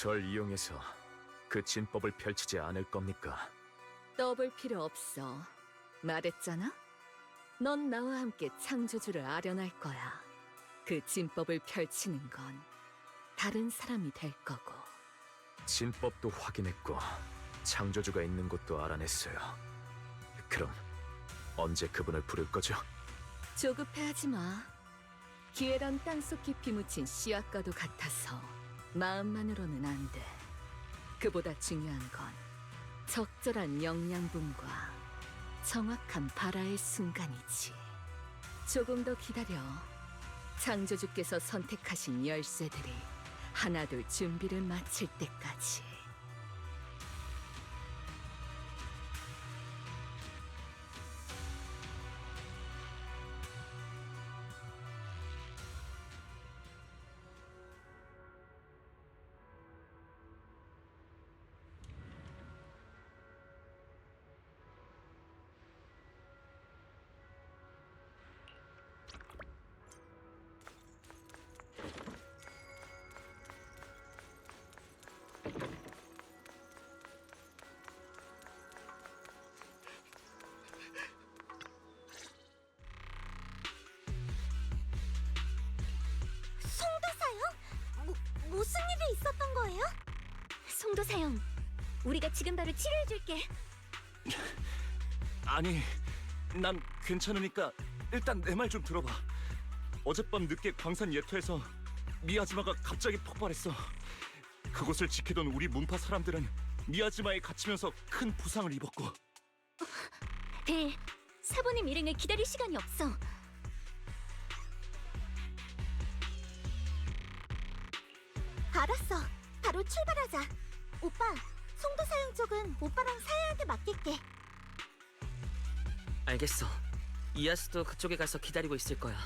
절 이용해서 그 진법을 펼치지 않을 겁니까? 떠볼 필요 없어. 말했잖아? 넌 나와 함께 창조주를 아련할 거야. 그 진법을 펼치는 건 다른 사람이 될 거고. 진법도 확인했고 창조주가 있는 곳도 알아냈어요. 그럼 언제 그분을 부를 거죠? 조급해하지 마. 기회란 땅속 깊이 묻힌 씨앗과도 같아서 마음만으로는 안 돼. 그보다 중요한 건 적절한 영양분과 정확한 발화의 순간이지. 조금 더 기다려. 창조주께서 선택하신 열쇠들이 하나둘 준비를 마칠 때까지. 무슨 일이 있었던 거예요? 송도사형, 우리가 지금 바로 치료해줄게. 아니, 난 괜찮으니까 일단 내 말 좀 들어봐. 어젯밤 늦게 광산 예토에서 미야지마가 갑자기 폭발했어. 그곳을 지키던 우리 문파 사람들은 미야지마에 갇히면서 큰 부상을 입었고. 벨, 사부님 일행을 기다릴 시간이 없어. 알았어, 바로 출발하자. 오빠, 송도사형 쪽은 오빠랑 사야한테 맡길게. 알겠어. 이아스도 그쪽에 가서 기다리고 있을 거야.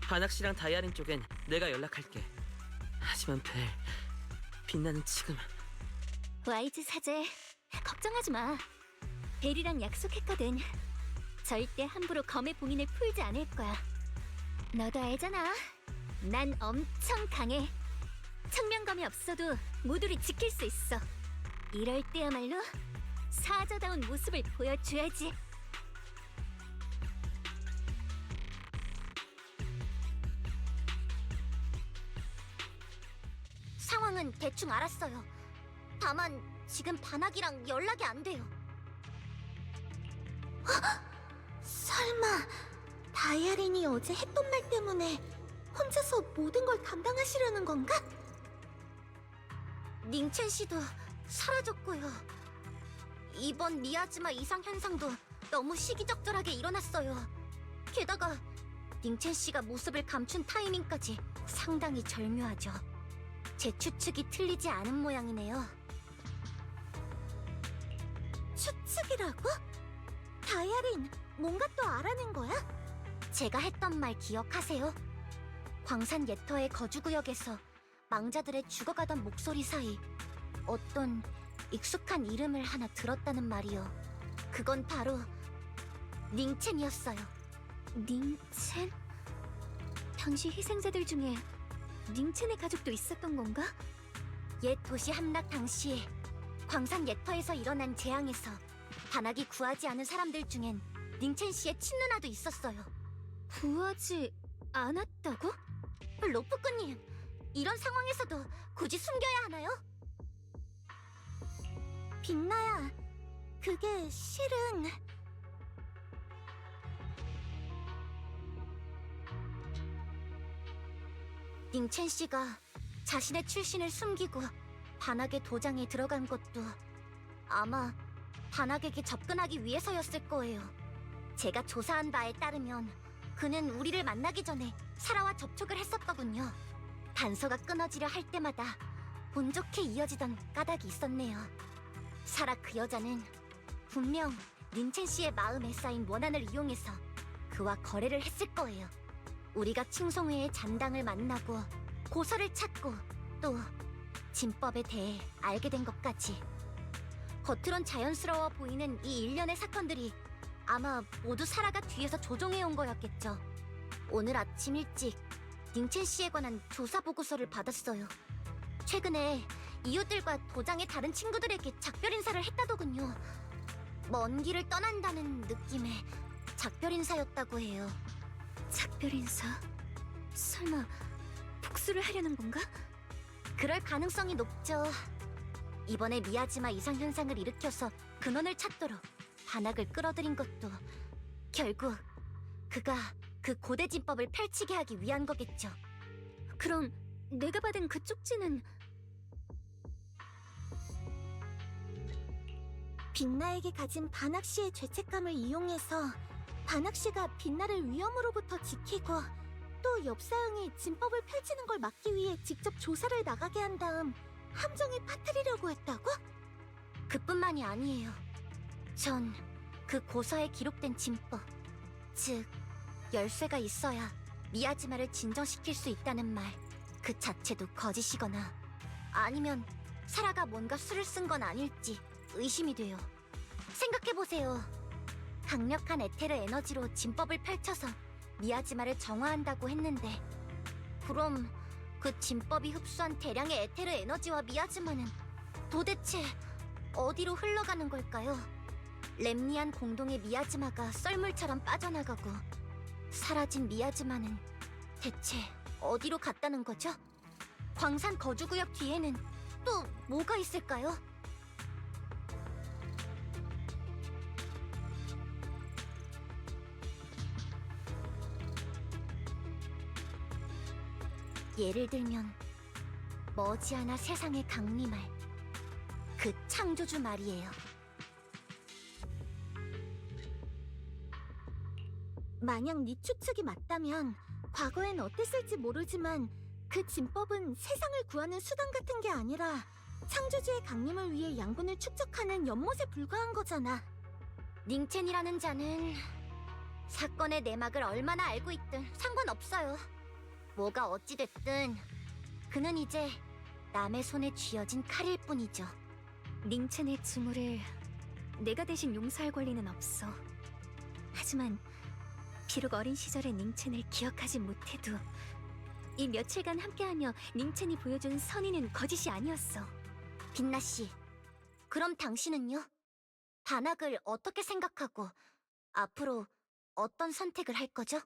바낙시랑 다이아린 쪽엔 내가 연락할게. 하지만 벨, 빛나는 지금 와이즈 사제, 걱정하지 마. 벨이랑 약속했거든. 절대 함부로 검의 봉인을 풀지 않을 거야. 너도 알잖아. 난 엄청 강해. 청명검이 없어도 모두를 지킬 수 있어. 이럴 때야말로 사자다운 모습을 보여줘야지. 상황은 대충 알았어요. 다만 지금 반학이랑 연락이 안 돼요. 설마 다이아린이 어제 했던 말 때문에 혼자서 모든 걸 감당하시려는 건가? 닝첸 씨도 사라졌고요. 이번 미야지마 이상 현상도 너무 시기적절하게 일어났어요. 게다가 닝첸 씨가 모습을 감춘 타이밍까지 상당히 절묘하죠. 제 추측이 틀리지 않은 모양이네요. 추측이라고? 다이아린, 뭔가 또 알아낸 거야? 제가 했던 말 기억하세요? 광산 예터의 거주구역에서 망자들의 죽어가던 목소리 사이 어떤 익숙한 이름을 하나 들었다는 말이요. 그건 바로 닝첸이었어요. 닝첸? 당시 희생자들 중에 닝첸의 가족도 있었던 건가? 옛 도시 함락 당시에 광산 예터에서 일어난 재앙에서 반학이 구하지 않은 사람들 중엔 닝첸 씨의 친누나도 있었어요. 구하지 않았다고? 로프꾸님, 이런 상황에서도 굳이 숨겨야 하나요? 빛나야, 그게 실은... 닝첸 씨가 자신의 출신을 숨기고 반학의 도장에 들어간 것도 아마 반학에게 접근하기 위해서였을 거예요. 제가 조사한 바에 따르면 그는 우리를 만나기 전에 사라와 접촉을 했었더군요. 단서가 끊어지려 할 때마다 운 좋게 이어지던 까닭이 있었네요. 사라 그 여자는 분명 닌첸 씨의 마음에 쌓인 원한을 이용해서 그와 거래를 했을 거예요. 우리가 칭송회의 잔당을 만나고 고서를 찾고 또 진법에 대해 알게 된 것까지. 겉으론 자연스러워 보이는 이 일련의 사건들이 아마 모두 사라가 뒤에서 조종해온 거였겠죠. 오늘 아침 일찍 닝첸 씨에 관한 조사 보고서를 받았어요. 최근에 이웃들과 도장의 다른 친구들에게 작별 인사를 했다더군요. 먼 길을 떠난다는 느낌의 작별 인사였다고 해요. 작별 인사? 설마 복수를 하려는 건가? 그럴 가능성이 높죠. 이번에 미야지마 이상현상을 일으켜서 근원을 찾도록 반악을 끌어들인 것도 결국 그가 그 고대 진법을 펼치게 하기 위한 거겠죠. 그럼 내가 받은 그 쪽지는 빛나에게 가진 반악씨의 죄책감을 이용해서 반악씨가 빛나를 위험으로부터 지키고 또 엽사형이 진법을 펼치는 걸 막기 위해 직접 조사를 나가게 한 다음 함정에 빠뜨리려고 했다고? 그뿐만이 아니에요. 전 그 고서에 기록된 진법, 즉 열쇠가 있어야 미야지마를 진정시킬 수 있다는 말 그 자체도 거짓이거나 아니면 사라가 뭔가 수를 쓴 건 아닐지 의심이 돼요. 생각해보세요. 강력한 에테르 에너지로 진법을 펼쳐서 미야지마를 정화한다고 했는데 그럼 그 진법이 흡수한 대량의 에테르 에너지와 미야지마는 도대체 어디로 흘러가는 걸까요? 렘니안 공동의 미야지마가 썰물처럼 빠져나가고 사라진 미야지마는 대체 어디로 갔다는 거죠? 광산 거주구역 뒤에는 또 뭐가 있을까요? 예를 들면 머지않아 세상에 강림할 그 창조주 말이에요. 만약 네 추측이 맞다면 과거엔 어땠을지 모르지만 그 진법은 세상을 구하는 수단 같은 게 아니라 창조주의 강림을 위해 양분을 축적하는 연못에 불과한 거잖아. 닝첸이라는 자는 사건의 내막을 얼마나 알고 있든 상관없어요. 뭐가 어찌됐든 그는 이제 남의 손에 쥐어진 칼일 뿐이죠. 닝첸의 증오를 내가 대신 용서할 권리는 없어. 하지만 비록 어린 시절의 닝첸을 기억하지 못해도 이 며칠간 함께하며 닝첸이 보여준 선의는 거짓이 아니었어. 빛나 씨, 그럼 당신은요? 반악을 어떻게 생각하고 앞으로 어떤 선택을 할 거죠?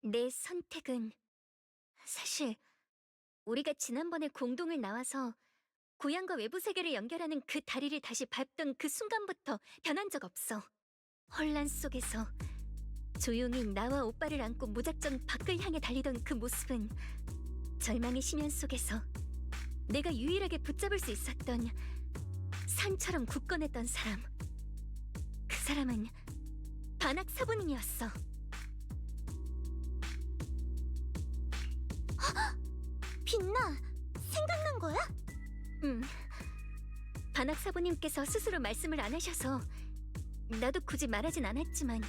내 선택은 사실 우리가 지난번에 공동을 나와서 고향과 외부 세계를 연결하는 그 다리를 다시 밟던 그 순간부터 변한 적 없어. 혼란 속에서 조용히 나와 오빠를 안고 무작정 밖을 향해 달리던 그 모습은 절망의 심연 속에서 내가 유일하게 붙잡을 수 있었던 산처럼 굳건했던 사람. 그 사람은 반악 사부님이었어. 빛나, 생각난 거야? 응. 반악 사부님께서 스스로 말씀을 안 하셔서 나도 굳이 말하진 않았지만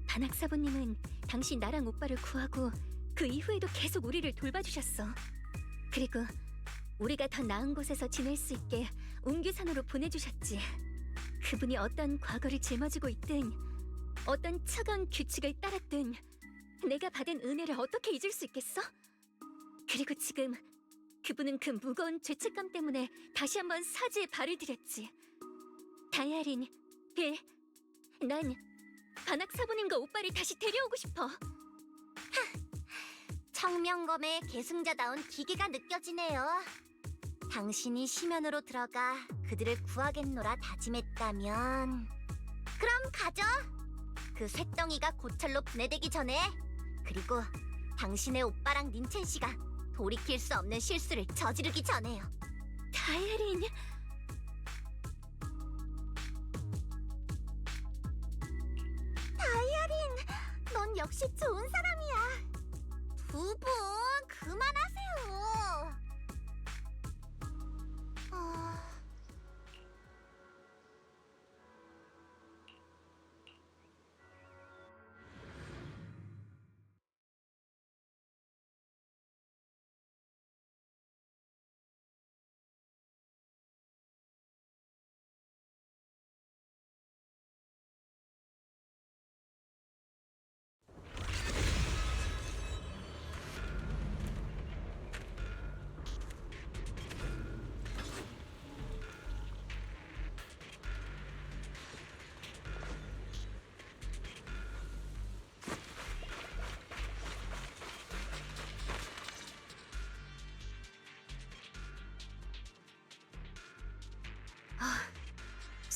반악 사부님은 당시 나랑 오빠를 구하고 그 이후에도 계속 우리를 돌봐주셨어. 그리고 우리가 더 나은 곳에서 지낼 수 있게 웅규산으로 보내주셨지. 그분이 어떤 과거를 짊어지고 있든 어떤 차가운 규칙을 따랐든 내가 받은 은혜를 어떻게 잊을 수 있겠어? 그리고 지금 그분은 그 무거운 죄책감 때문에 다시 한번 사지에 발을 들였지. 다이아린, 빌, 난 반악 사부님과 오빠를 다시 데려오고 싶어. 청명검의 계승자다운 기계가 느껴지네요. 당신이 심연으로 들어가 그들을 구하겠노라 다짐했다면 그럼 가죠. 그 쇳덩이가 고철로 분해되기 전에. 그리고 당신의 오빠랑 닌첸 씨가 돌이킬 수 없는 실수를 저지르기 전에요. 다이아린... 넌 역시 좋은 사람이야. 두 분 그만하세요.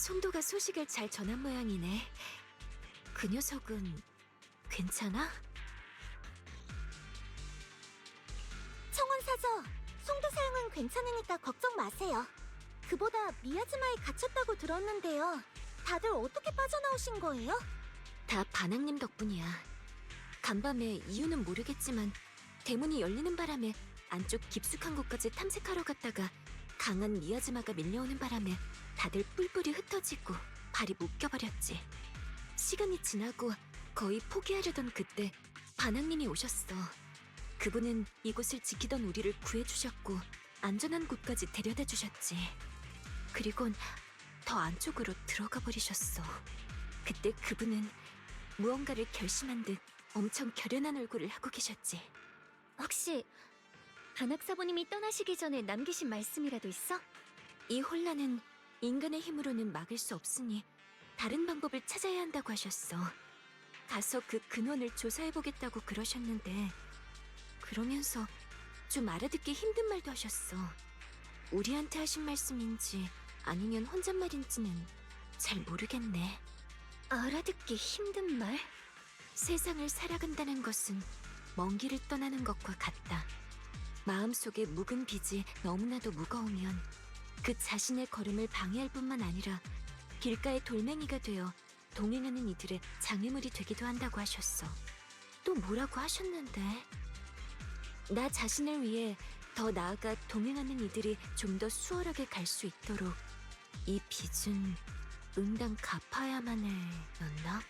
송도가 소식을 잘 전한 모양이네. 그 녀석은 괜찮아? 청원사저, 송도 사용은 괜찮으니까 걱정 마세요. 그보다 미야즈마에 갇혔다고 들었는데요. 다들 어떻게 빠져나오신 거예요? 다 반항님 덕분이야. 간밤에 이유는 모르겠지만 대문이 열리는 바람에 안쪽 깊숙한 곳까지 탐색하러 갔다가 강한 미야즈마가 밀려오는 바람에 다들 뿔뿔이 흩어지고 발이 묶여버렸지. 시간이 지나고 거의 포기하려던 그때 반항님이 오셨어. 그분은 이곳을 지키던 우리를 구해주셨고 안전한 곳까지 데려다 주셨지. 그리곤 더 안쪽으로 들어가 버리셨어. 그때 그분은 무언가를 결심한 듯 엄청 결연한 얼굴을 하고 계셨지. 혹시 반학사부님이 떠나시기 전에 남기신 말씀이라도 있어? 이 혼란은 인간의 힘으로는 막을 수 없으니 다른 방법을 찾아야 한다고 하셨어. 가서 그 근원을 조사해보겠다고 그러셨는데 그러면서 좀 알아듣기 힘든 말도 하셨어. 우리한테 하신 말씀인지 아니면 혼잣말인지는 잘 모르겠네. 알아듣기 힘든 말? 세상을 살아간다는 것은 먼 길을 떠나는 것과 같다. 마음속에 묵은 빚이 너무나도 무거우면 그 자신의 걸음을 방해할 뿐만 아니라 길가의 돌멩이가 되어 동행하는 이들의 장애물이 되기도 한다고 하셨어. 또 뭐라고 하셨는데? 나 자신을 위해 더 나아가 동행하는 이들이 좀 더 수월하게 갈 수 있도록 이 빚은 응당 갚아야만 해였나?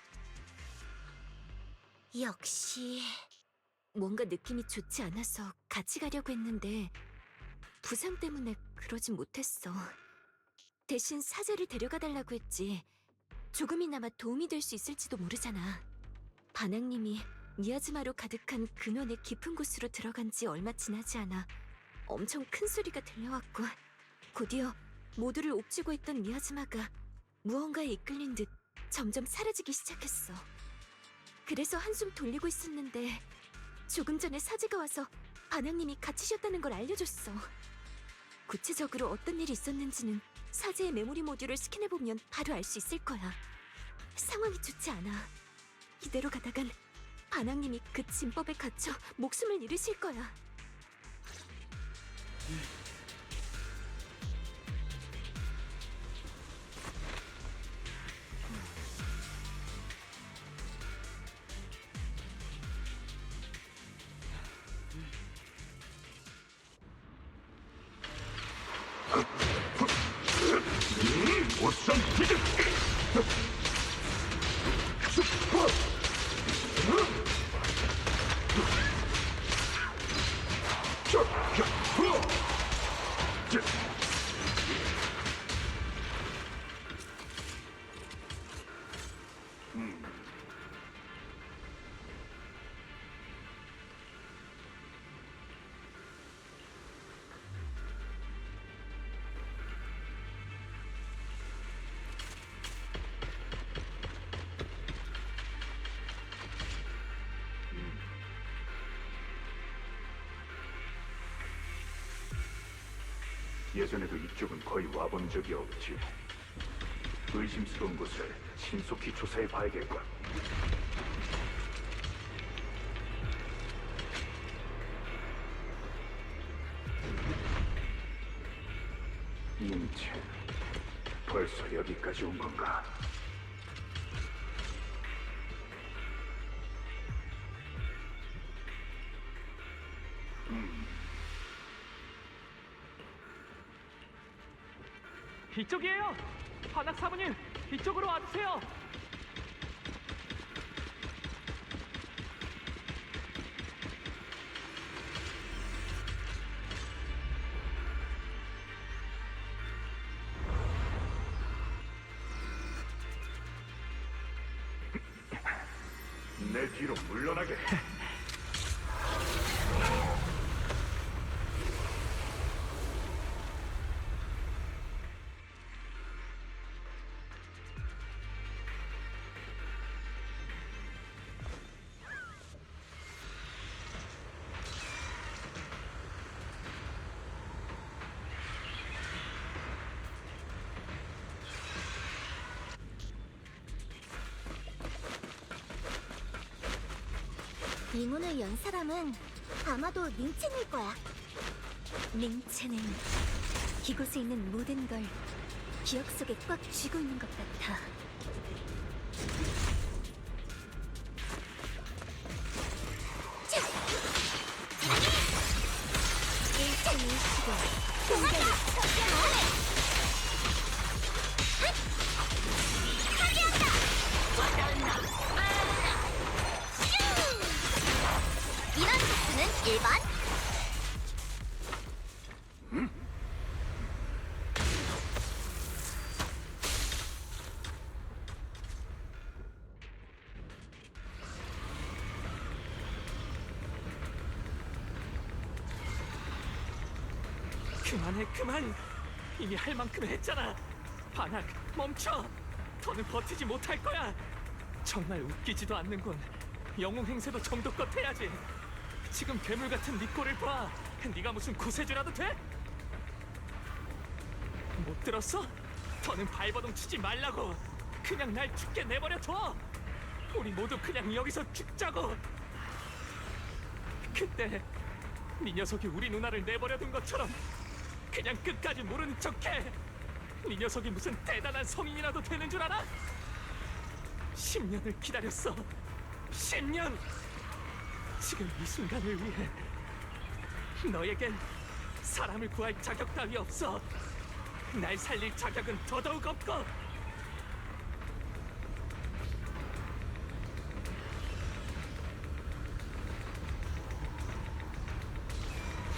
역시... 뭔가 느낌이 좋지 않아서 같이 가려고 했는데 부상 때문에 그러진 못했어. 대신 사제를 데려가 달라고 했지. 조금이나마 도움이 될 수 있을지도 모르잖아. 반항님이 미야즈마로 가득한 근원의 깊은 곳으로 들어간 지 얼마 지나지 않아 엄청 큰 소리가 들려왔고 곧이어 모두를 옥죄고 있던 미야즈마가 무언가에 이끌린 듯 점점 사라지기 시작했어. 그래서 한숨 돌리고 있었는데 조금 전에 사제가 와서 반항님이 갇히셨다는 걸 알려줬어. 구체적으로 어떤 일이 있었는지는 사제의 메모리 모듈을 스캔해보면 바로 알 수 있을 거야. 상황이 좋지 않아. 이대로 가다간 반항님이 그 진법에 갇혀 목숨을 잃으실 거야. 예전에도 이쪽은 거의 와본 적이 없지. 의심스러운 곳을 신속히 조사해 봐야겠군. 인체, 벌써 여기까지 온 건가? 이쪽이에요! 반학 사모님, 이쪽으로 와주세요! 내 뒤로 물러나게. 이 문을 연 사람은 아마도 링첸일 거야. 링체는 이곳에 있는 모든 걸 기억 속에 꽉 쥐고 있는 것 같아. 링첸 일시고 공격을 척결해. 이런 수는 일반. 그만해, 그만. 이미 할 만큼 했잖아. 반학, 멈춰. 더는 버티지 못할 거야. 정말 웃기지도 않는군. 영웅 행세도 정도껏 해야지. 지금 괴물 같은 네 꼴을 봐. 네가 무슨 구세주라도 돼? 못 들었어? 더는 발버둥 치지 말라고. 그냥 날 죽게 내버려 둬. 우리 모두 그냥 여기서 죽자고. 그때 네 녀석이 우리 누나를 내버려둔 것처럼 그냥 끝까지 모르는 척해. 네 녀석이 무슨 대단한 성인이라도 되는 줄 알아? 10년을 기다렸어. 10년! 지금 이 순간을 위해 너에겐 사람을 구할 자격 따위 없어. 날 살릴 자격은 더더욱 없고.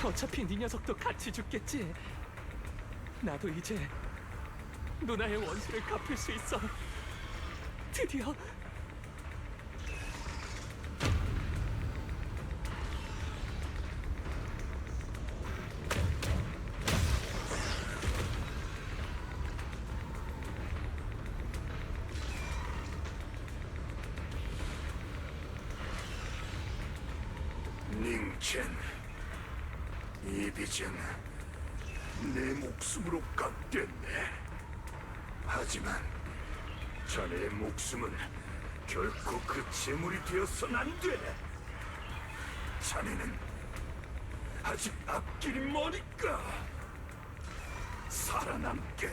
어차피 네 녀석도 같이 죽겠지. 나도 이제 누나의 원수를 갚을 수 있어. 드디어. 링첸, 이 빚은 내 목숨으로 갚겠네. 하지만 자네의 목숨은 결코 그 재물이 되어선 안 돼. 자네는 아직 앞길이 머니까 살아남게.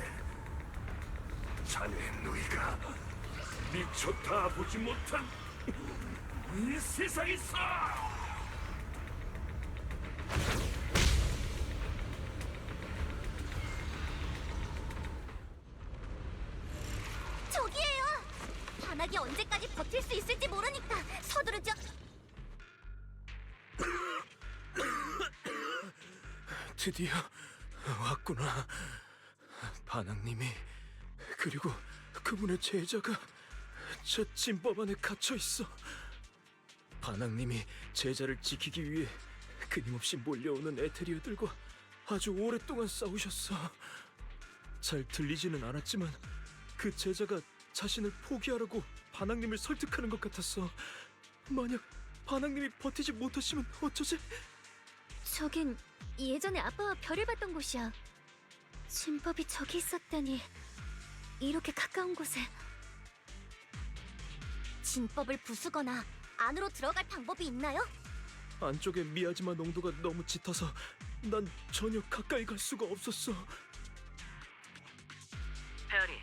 자네의 누이가 미처 다 보지 못한 이 세상에서. 저기에요. 반학이 언제까지 버틸 수 있을지 모르니까 서두르죠. 드디어 왔구나. 반항님이, 그리고 그분의 제자가 저 진법 안에 갇혀 있어. 반항님이 제자를 지키기 위해 끊임없이 몰려오는 에테리어들과 아주 오랫동안 싸우셨어. 잘 들리지는 않았지만 그 제자가 자신을 포기하라고 반항님을 설득하는 것 같았어. 만약 반항님이 버티지 못하시면 어쩌지? 저긴 예전에 아빠와 별을 봤던 곳이야. 진법이 저기 있었다니. 이렇게 가까운 곳에. 진법을 부수거나 안으로 들어갈 방법이 있나요? 안쪽에 미아지마 농도가 너무 짙어서 난 전혀 가까이 갈 수가 없었어. 페어리,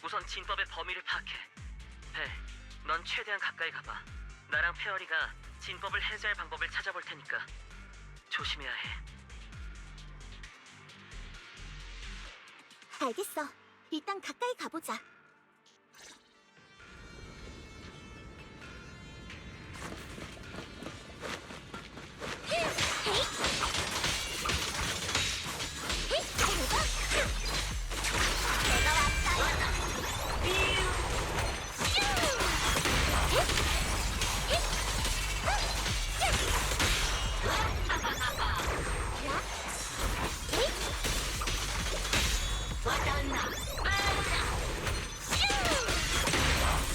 우선 진법의 범위를 파악해. 벨, 넌 최대한 가까이 가봐. 나랑 페어리가 진법을 해제할 방법을 찾아볼 테니까 조심해야 해. 알겠어. 일단 가까이 가보자.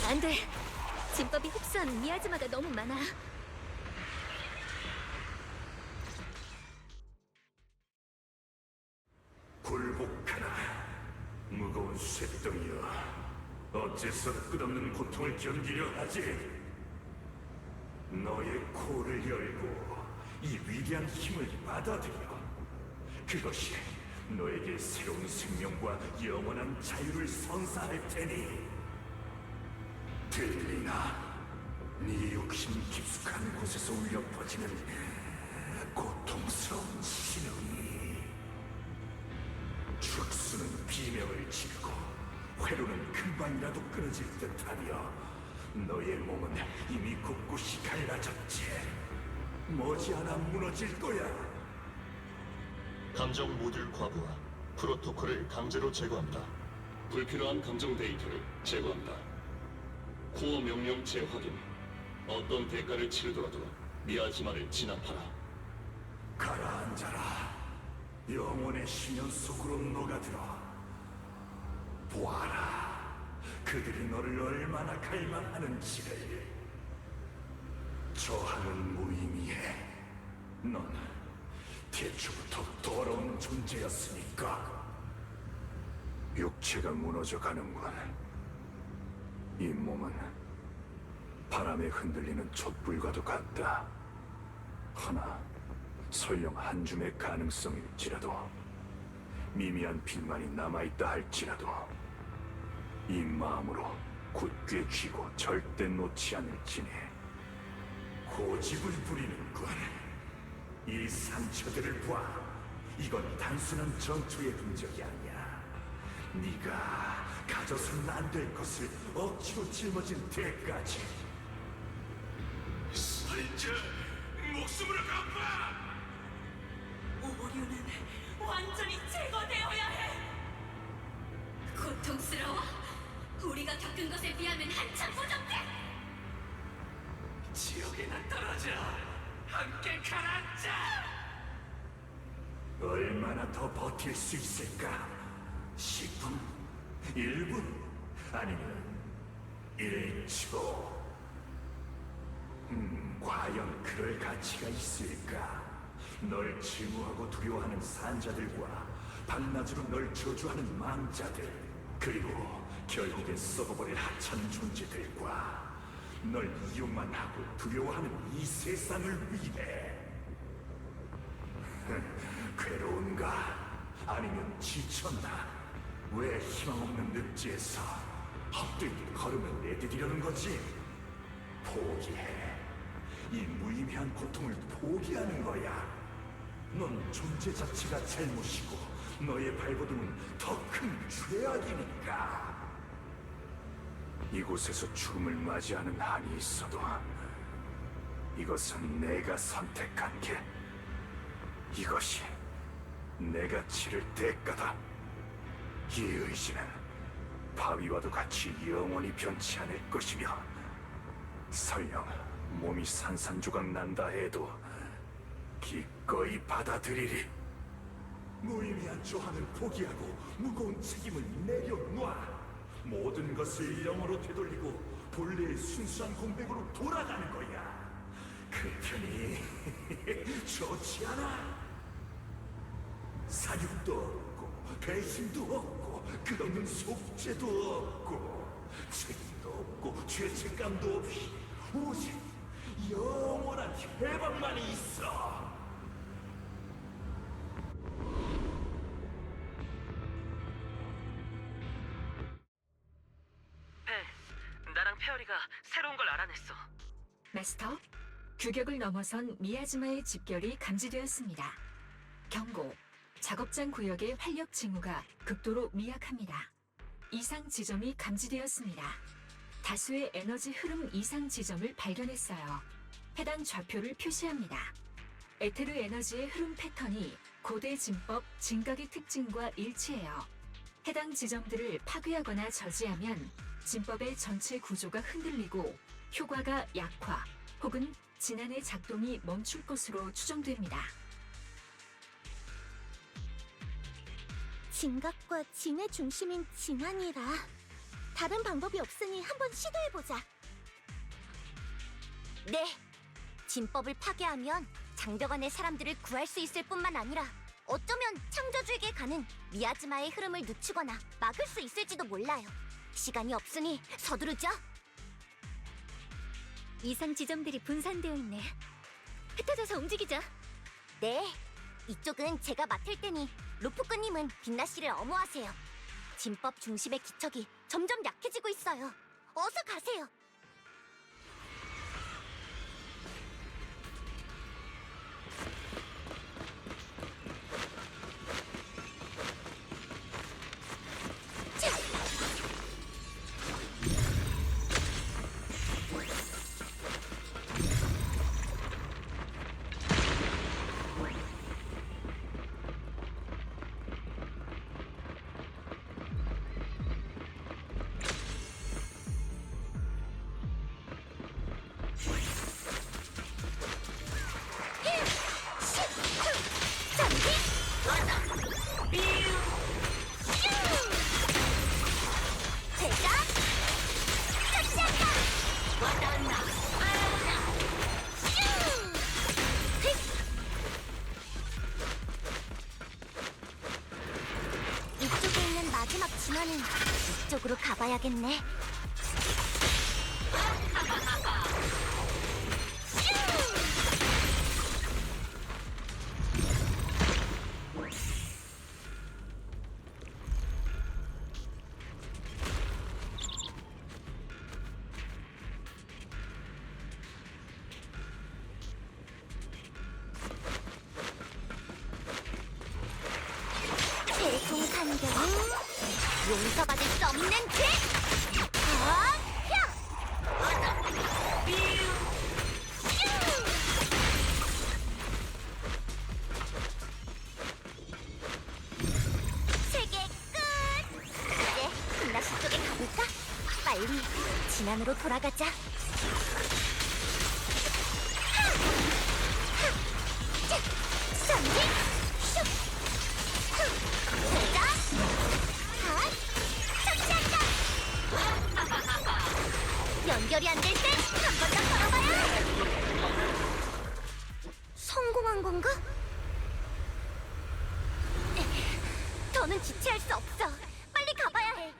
안 돼. 진법이 흡수하는 미아즈마가 너무 많아. 굴복하라, 무거운 쇳덩이여. 어째서 끝없는 고통을 견디려 하지? 너의 코를 열고 이 위대한 힘을 받아들여. 그것이 너에게 새로운 생명과 영원한 자유를 선사할 테니. 들리나? 네 욕심 깊숙한 곳에서 울려 퍼지는 고통스러운 신음이. 죽수는 비명을 지르고 회로는 금방이라도 끊어질 듯하며 너의 몸은 이미 곳곳이 갈라졌지. 머지않아 무너질 거야. 감정 모듈 과부하, 프로토콜을 강제로 제거한다. 불필요한 감정 데이터를 제거한다. 코어 명령 재확인. 어떤 대가를 치르더라도 미야지마를 진압하라. 가라앉아라. 영혼의 심연 속으로 녹아들어. 보아라. 그들이 너를 얼마나 갈망하는지를. 저항은 무의미해. 넌 태초부터 더러운 존재였으니까. 육체가 무너져 가는군. 이 몸은 바람에 흔들리는 촛불과도 같다. 하나, 설령 한 줌의 가능성일지라도, 미미한 빛만이 남아있다 할지라도 이 마음으로 굳게 쥐고 절대 놓지 않을지니. 고집을 부리는군. 이 상처들을 봐. 이건 단순한 전투의 흔적이 아니야. 네가 가져서는 안 될 것을 억지로 짊어진 대가지. 살인자, 목숨을 갚아! 오류는 완전히 제거되어야 해. 고통스러워. 우리가 겪은 것에 비하면 한참 부족해. 지옥에나 떨어져. 함께 가라앉자. 얼마나 더 버틸 수 있을까? 10분? 1분? 아니면 1초? 과연 그럴 가치가 있을까? 널 증오하고 두려워하는 산자들과 밤낮으로 널 저주하는 망자들, 그리고 결국에 썩어버릴 하찮은 존재들과 널 이용만 하고 두려워하는 이 세상을 위해. 괴로운가? 아니면 지쳤나? 왜 희망 없는 늪지에서 헛되이 걸음을 내디디려는 거지? 포기해. 이 무의미한 고통을 포기하는 거야. 넌 존재 자체가 잘못이고 너의 발버둥은 더 큰 죄악이니까. 이곳에서 죽음을 맞이하는 한이 있어도 이것은 내가 선택한 길. 이것이 내가 치를 대가다. 이 의지는 바위와도 같이 영원히 변치 않을 것이며, 설령 몸이 산산조각 난다 해도 기꺼이 받아들이리. 무의미한 조항을 포기하고 무거운 책임을 내려놔. 모든 것을 영어로 되돌리고 본래의 순수한 공백으로 돌아가는 거야. 그 편이 좋지 않아? 사육도 없고 배신도 없고 끝없는 속죄도 없고 책임도 없고 죄책감도 없이 오직 영원한 해방만이 있어. 나랑 페어리가 새로운 걸 알아냈어. 마스터, 규격을 넘어선 미야지마의 집결이 감지되었습니다. 경고, 작업장 구역의 활력 징후가 극도로 미약합니다. 이상 지점이 감지되었습니다. 다수의 에너지 흐름 이상 지점을 발견했어요. 해당 좌표를 표시합니다. 에테르 에너지의 흐름 패턴이 고대 진법 진각의 특징과 일치해요. 해당 지점들을 파괴하거나 저지하면 진법의 전체 구조가 흔들리고 효과가 약화 혹은 진안의 작동이 멈출 것으로 추정됩니다. 진각과 진의 중심인 진안이라 다른 방법이 없으니 한번 시도해보자. 네, 진법을 파괴하면 장벽안의 사람들을 구할 수 있을 뿐만 아니라 어쩌면 창조주에게 가는 미야지마의 흐름을 늦추거나 막을 수 있을지도 몰라요. 시간이 없으니 서두르죠. 이상 지점들이 분산되어 있네. 흩어져서 움직이자. 네. 이쪽은 제가 맡을 테니 로프꾸님은 빛나 씨를 엄호하세요. 진법 중심의 기척이 점점 약해지고 있어요. 어서 가세요. 이쪽에 있는 마지막 진화는 이쪽으로 가봐야겠네. 대공 간격 용서받을 수 없는 죄! 세계 끝! 이제 빛나시 쪽에 가볼까? 빨리 진안으로 돌아가자. 전진! 슉! 대자! 핫! 착시한다! 연결이 안 될 땐 한 번 더 걸어봐야! 성공한 건가? 더는 지체할 수 없어. 빨리 가봐야 해.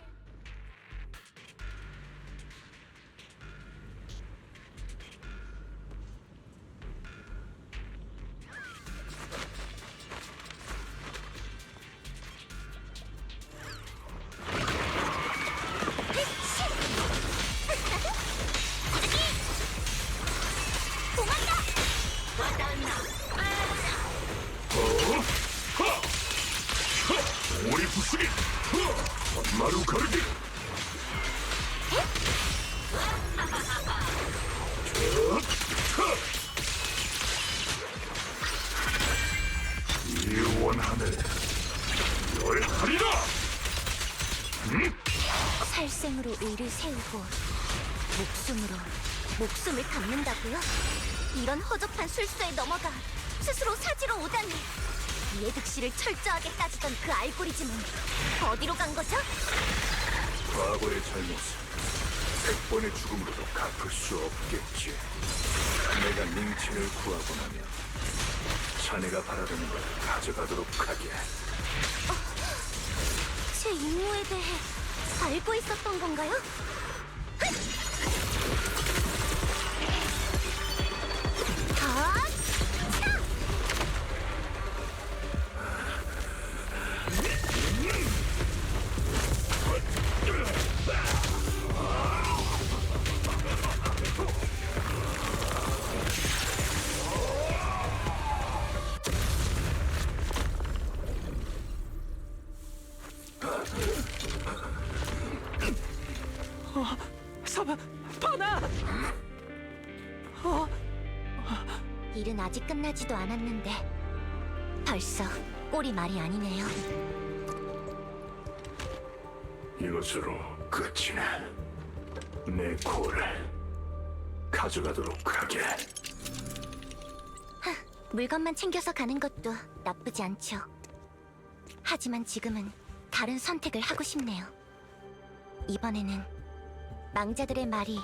오리 부수기! 마루 가르기! 이 원한을 열하리라! 살생으로 의를 세우고 목숨으로 목숨을 갚는다고요? 이런 허접한 술수에 넘어가 스스로 사지로 오다니. 이해득 씨를 철저하게 따지던 그 알고리즘은 어디로 간 거죠? 과거의 잘못은 100번의 죽음으로도 갚을 수 없겠지. 내가 닝친을 구하고 나면 자네가 바라는 걸 가져가도록 하게. 제 임무에 대해 알고 있었던 건가요? 바나! 일은 아직 끝나지도 않았는데 벌써 꼴이 말이 아니네요. 이것으로 끝이네. 내 코를 가져가도록 하게. 물건만 챙겨서 가는 것도 나쁘지 않죠. 하지만 지금은 다른 선택을 하고 싶네요. 이번에는 망자들의 말이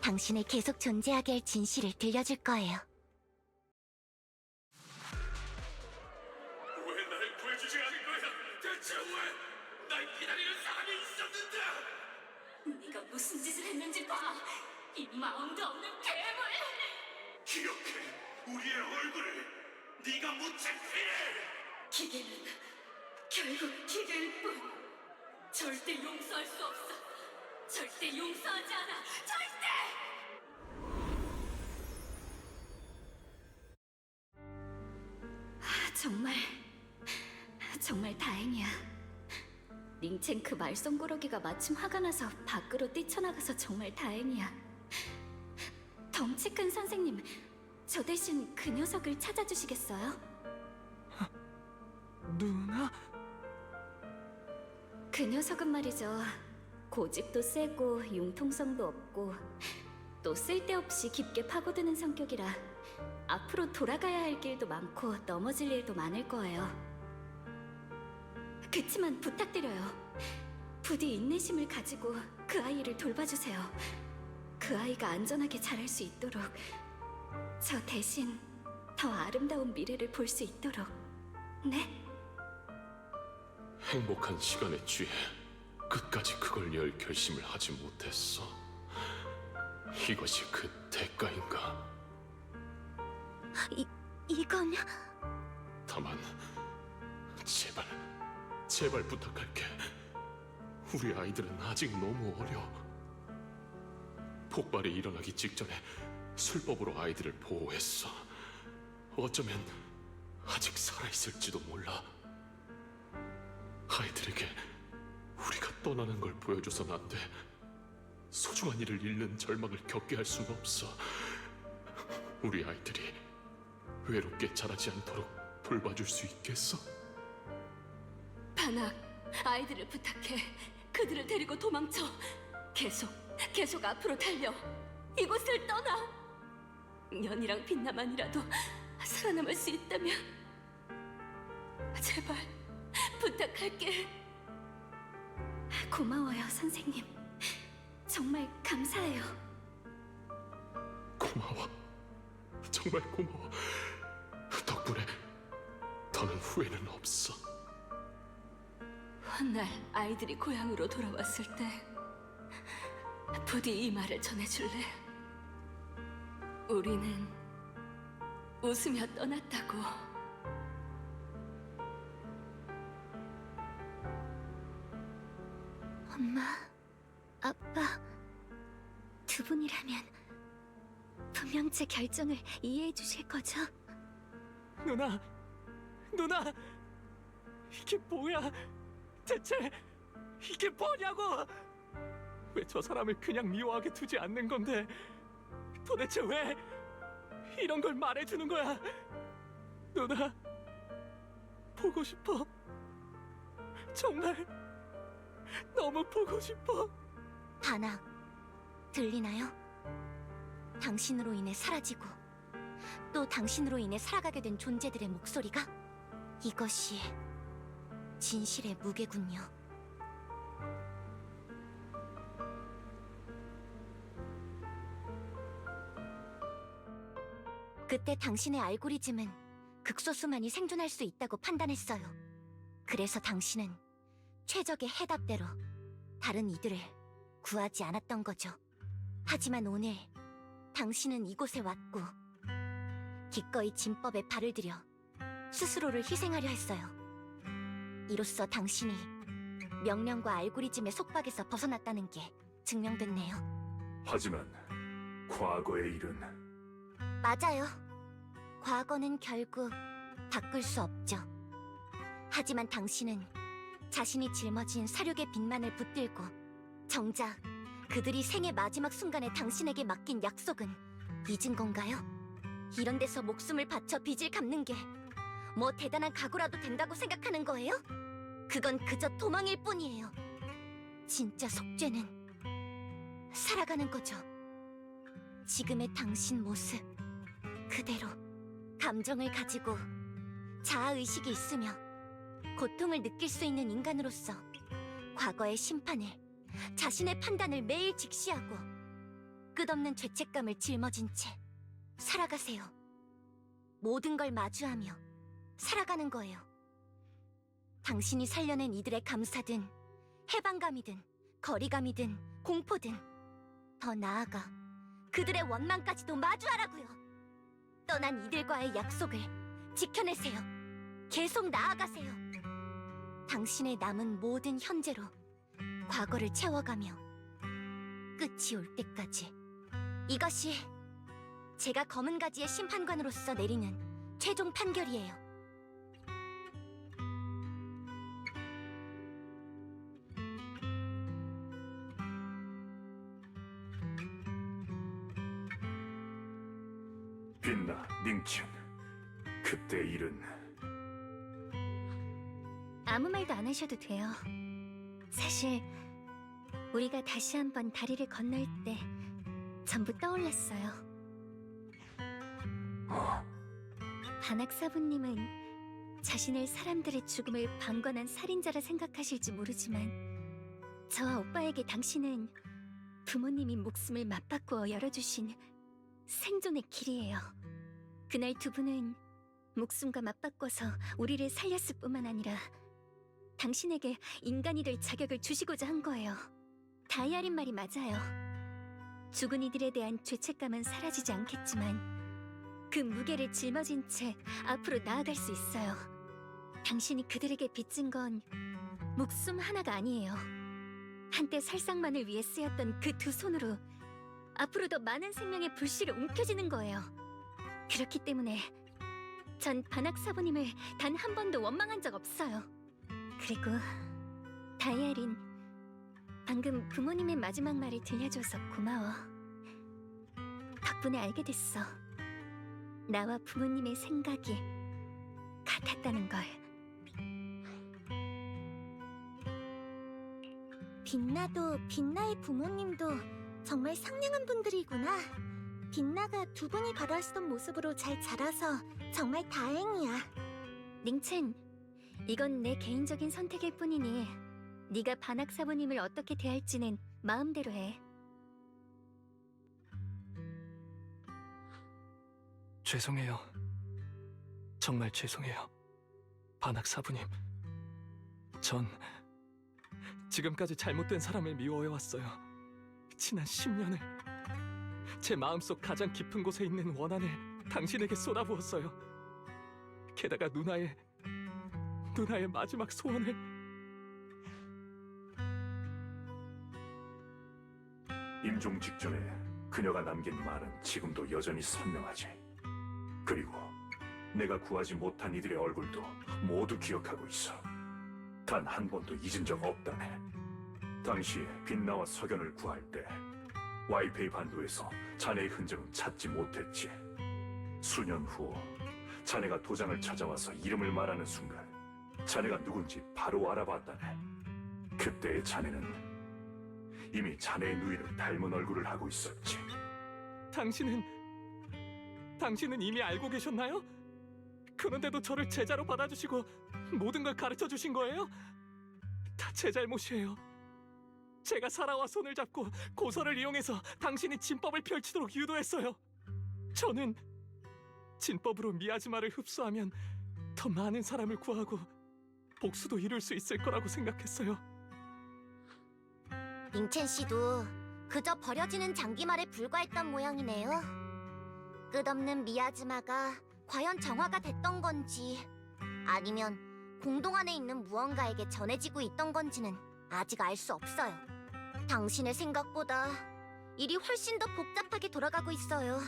당신을 계속 존재하게 할 진실을 들려줄 거예요. 왜 날 구해주지 않은 거야? 대체 왜? 날 기다리는 사람이 있었는데! 네가 무슨 짓을 했는지 봐. 이 마음도 없는 괴물! 기억해, 우리의 얼굴을. 네가 묻힌 피를. 기계는 결국 기계일 뿐. 절대 용서할 수 없어. 절대 용서하지 않아. 절대! 정말 다행이야. 링첸크 말썽꾸러기가 마침 화가 나서 밖으로 뛰쳐나가서 정말 다행이야. 덩치 큰 선생님, 저 대신 그 녀석을 찾아주시겠어요? 누나? 그 녀석은 말이죠. 고집도 세고 융통성도 없고 또 쓸데없이 깊게 파고드는 성격이라 앞으로 돌아가야 할 길도 많고 넘어질 일도 많을 거예요. 그치만 부탁드려요. 부디 인내심을 가지고 그 아이를 돌봐주세요. 그 아이가 안전하게 자랄 수 있도록, 저 대신 더 아름다운 미래를 볼 수 있도록. 네? 행복한 시간에 취해 끝까지 그걸 열 결심을 하지 못했어. 이것이 그 대가인가? 이건... 다만 제발 부탁할게. 우리 아이들은 아직 너무 어려. 폭발이 일어나기 직전에 술법으로 아이들을 보호했어. 어쩌면 아직 살아있을지도 몰라. 아이들에게 우리가 떠나는 걸 보여줘선 안 돼. 소중한 이를 잃는 절망을 겪게 할 순 없어. 우리 아이들이 외롭게 자라지 않도록 돌봐줄 수 있겠어? 반악, 아이들을 부탁해. 그들을 데리고 도망쳐. 계속 앞으로 달려. 이곳을 떠나. 년이랑 빛나만이라도 살아남을 수 있다면 제발 부탁할게. 고마워요, 선생님. 정말 감사해요. 고마워. 정말 고마워. 덕분에 더는 후회는 없어. 훗날 아이들이 고향으로 돌아왔을 때 부디 이 말을 전해줄래? 우리는 웃으며 떠났다고. 엄마, 아빠, 두 분이라면 분명 제 결정을 이해해 주실 거죠? 누나! 이게 뭐야? 대체 이게 뭐냐고! 왜 저 사람을 그냥 미워하게 두지 않는 건데 도대체 왜 이런 걸 말해주는 거야? 누나, 보고 싶어. 정말 너무 보고 싶어. 반악, 들리나요? 당신으로 인해 사라지고 또 당신으로 인해 살아가게 된 존재들의 목소리가 이것이 진실의 무게군요. 그때 당신의 알고리즘은 극소수만이 생존할 수 있다고 판단했어요. 그래서 당신은 최적의 해답대로 다른 이들을 구하지 않았던 거죠. 하지만 오늘 당신은 이곳에 왔고 기꺼이 진법에 발을 들여 스스로를 희생하려 했어요. 이로써 당신이 명령과 알고리즘의 속박에서 벗어났다는 게 증명됐네요. 하지만 과거의 일은 맞아요. 과거는 결국 바꿀 수 없죠. 하지만 당신은 자신이 짊어진 사륙의 빚만을 붙들고 정작 그들이 생의 마지막 순간에 당신에게 맡긴 약속은 잊은 건가요? 이런 데서 목숨을 바쳐 빚을 갚는 게 뭐 대단한 각오라도 된다고 생각하는 거예요? 그건 그저 도망일 뿐이에요. 진짜 속죄는 살아가는 거죠. 지금의 당신 모습 그대로 감정을 가지고 자아의식이 있으며 고통을 느낄 수 있는 인간으로서 과거의 심판을, 자신의 판단을 매일 직시하고 끝없는 죄책감을 짊어진 채 살아가세요. 모든 걸 마주하며 살아가는 거예요. 당신이 살려낸 이들의 감사든 해방감이든 거리감이든 공포든 더 나아가 그들의 원망까지도 마주하라고요. 떠난 이들과의 약속을 지켜내세요. 계속 나아가세요. 당신의 남은 모든 현재로 과거를 채워가며 끝이 올 때까지. 이것이 제가 검은 가지의 심판관으로서 내리는 최종 판결이에요. 빛나, 닝첸. 그때 일은 아무 말도 안 하셔도 돼요. 사실 우리가 다시 한번 다리를 건널 때 전부 떠올랐어요. 반학사부님은 자신을 사람들의 죽음을 방관한 살인자라 생각하실지 모르지만 저와 오빠에게 당신은 부모님이 목숨을 맞바꾸어 열어주신 생존의 길이에요. 그날 두 분은 목숨과 맞바꿔서 우리를 살렸을 뿐만 아니라 당신에게 인간이 될 자격을 주시고자 한 거예요. 다이아린 말이 맞아요. 죽은 이들에 대한 죄책감은 사라지지 않겠지만 그 무게를 짊어진 채 앞으로 나아갈 수 있어요. 당신이 그들에게 빚진 건 목숨 하나가 아니에요. 한때 살상만을 위해 쓰였던 그 두 손으로 앞으로 더 많은 생명의 불씨를 움켜쥐는 거예요. 그렇기 때문에 전 반학사부님을 단 한 번도 원망한 적 없어요. 그리고 다이아린, 방금 부모님의 마지막 말을 들려줘서 고마워. 덕분에 알게 됐어. 나와 부모님의 생각이 같았다는 걸. 빛나도 빛나의 부모님도 정말 상냥한 분들이구나. 빛나가 두 분이 바라시던 모습으로 잘 자라서 정말 다행이야. 닝첸, 이건 내 개인적인 선택일 뿐이니 네가 반학사부님을 어떻게 대할지는 마음대로 해. 죄송해요. 정말 죄송해요. 반학사부님. 전 지금까지 잘못된 사람을 미워해왔어요. 지난 10년을. 제 마음속 가장 깊은 곳에 있는 원한을 당신에게 쏟아부었어요. 게다가 누나의 마지막 소원을. 임종 직전에 그녀가 남긴 말은 지금도 여전히 선명하지. 그리고 내가 구하지 못한 이들의 얼굴도 모두 기억하고 있어. 단 한 번도 잊은 적 없다네. 당시 빛나와 석연을 구할 때 와이페이 반도에서 자네의 흔적은 찾지 못했지. 수년 후 자네가 도장을 찾아와서 이름을 말하는 순간 자네가 누군지 바로 알아봤다네. 그때의 자네는 이미 자네의 누이를 닮은 얼굴을 하고 있었지. 당신은 이미 알고 계셨나요? 그런데도 저를 제자로 받아주시고 모든 걸 가르쳐 주신 거예요? 다 제 잘못이에요. 제가 사라와 손을 잡고 고서를 이용해서 당신이 진법을 펼치도록 유도했어요. 저는 진법으로 미야지마를 흡수하면 더 많은 사람을 구하고 복수도 이룰 수 있을 거라고 생각했어요. 닝첸 씨도 그저 버려지는 장기말에 불과했던 모양이네요. 끝없는 미야즈마가 과연 정화가 됐던 건지 아니면 공동 안에 있는 무언가에게 전해지고 있던 건지는 아직 알 수 없어요. 당신의 생각보다 일이 훨씬 더 복잡하게 돌아가고 있어요.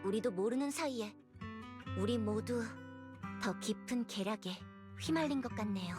우리도 모르는 사이에 우리 모두 더 깊은 계략에 휘말린 것 같네요.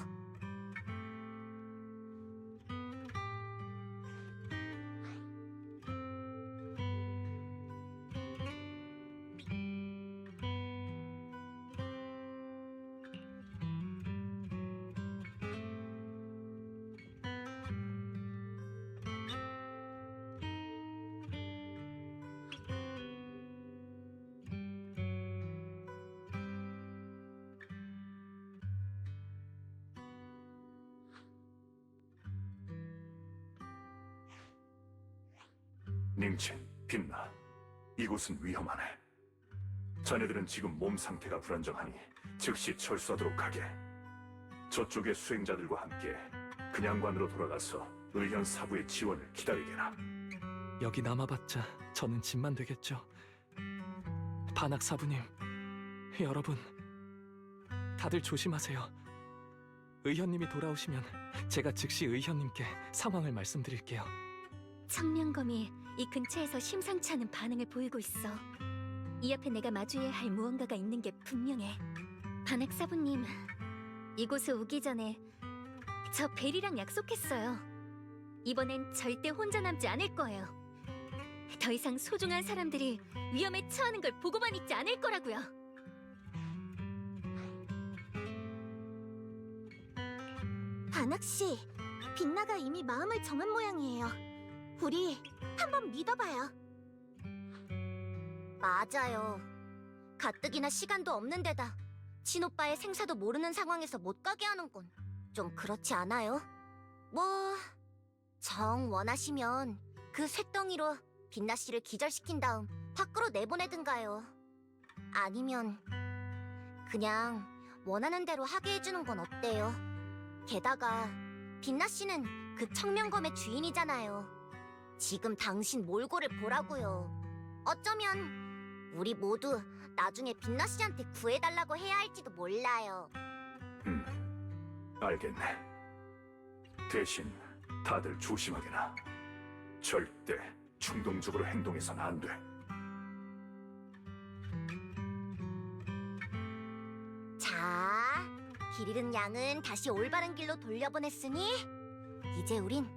닝첸, 빛나, 이곳은 위험하네. 자네들은 지금 몸 상태가 불안정하니 즉시 철수하도록 하게. 저쪽의 수행자들과 함께 그냥관으로 돌아가서 의현 사부의 지원을 기다리게라. 여기 남아봤자 저는 짐만 되겠죠. 반학 사부님, 여러분, 다들 조심하세요. 의현님이 돌아오시면 제가 즉시 의현님께 상황을 말씀드릴게요. 청명검이 이 근처에서 심상치 않은 반응을 보이고 있어. 이 앞에 내가 마주해야 할 무언가가 있는 게 분명해. 반학사부님, 이곳에 오기 전에 저 벨이랑 약속했어요. 이번엔 절대 혼자 남지 않을 거예요. 더 이상 소중한 사람들이 위험에 처하는 걸 보고만 있지 않을 거라고요. 반학씨, 빛나가 이미 마음을 정한 모양이에요. 우리 한번 믿어봐요. 맞아요. 가뜩이나 시간도 없는 데다 친오빠의 생사도 모르는 상황에서 못 가게 하는 건 좀 그렇지 않아요? 뭐... 정 원하시면 그 쇳덩이로 빛나 씨를 기절시킨 다음 밖으로 내보내든가요. 아니면 그냥 원하는 대로 하게 해주는 건 어때요? 게다가 빛나 씨는 그 청명검의 주인이잖아요. 지금 당신 몰골을 보라고요. 어쩌면 우리 모두 나중에 빛나 씨한테 구해달라고 해야 할지도 몰라요. 알겠네. 대신 다들 조심하게나. 절대 충동적으로 행동해선 안 돼. 자, 길 잃은 양은 다시 올바른 길로 돌려보냈으니 이제 우린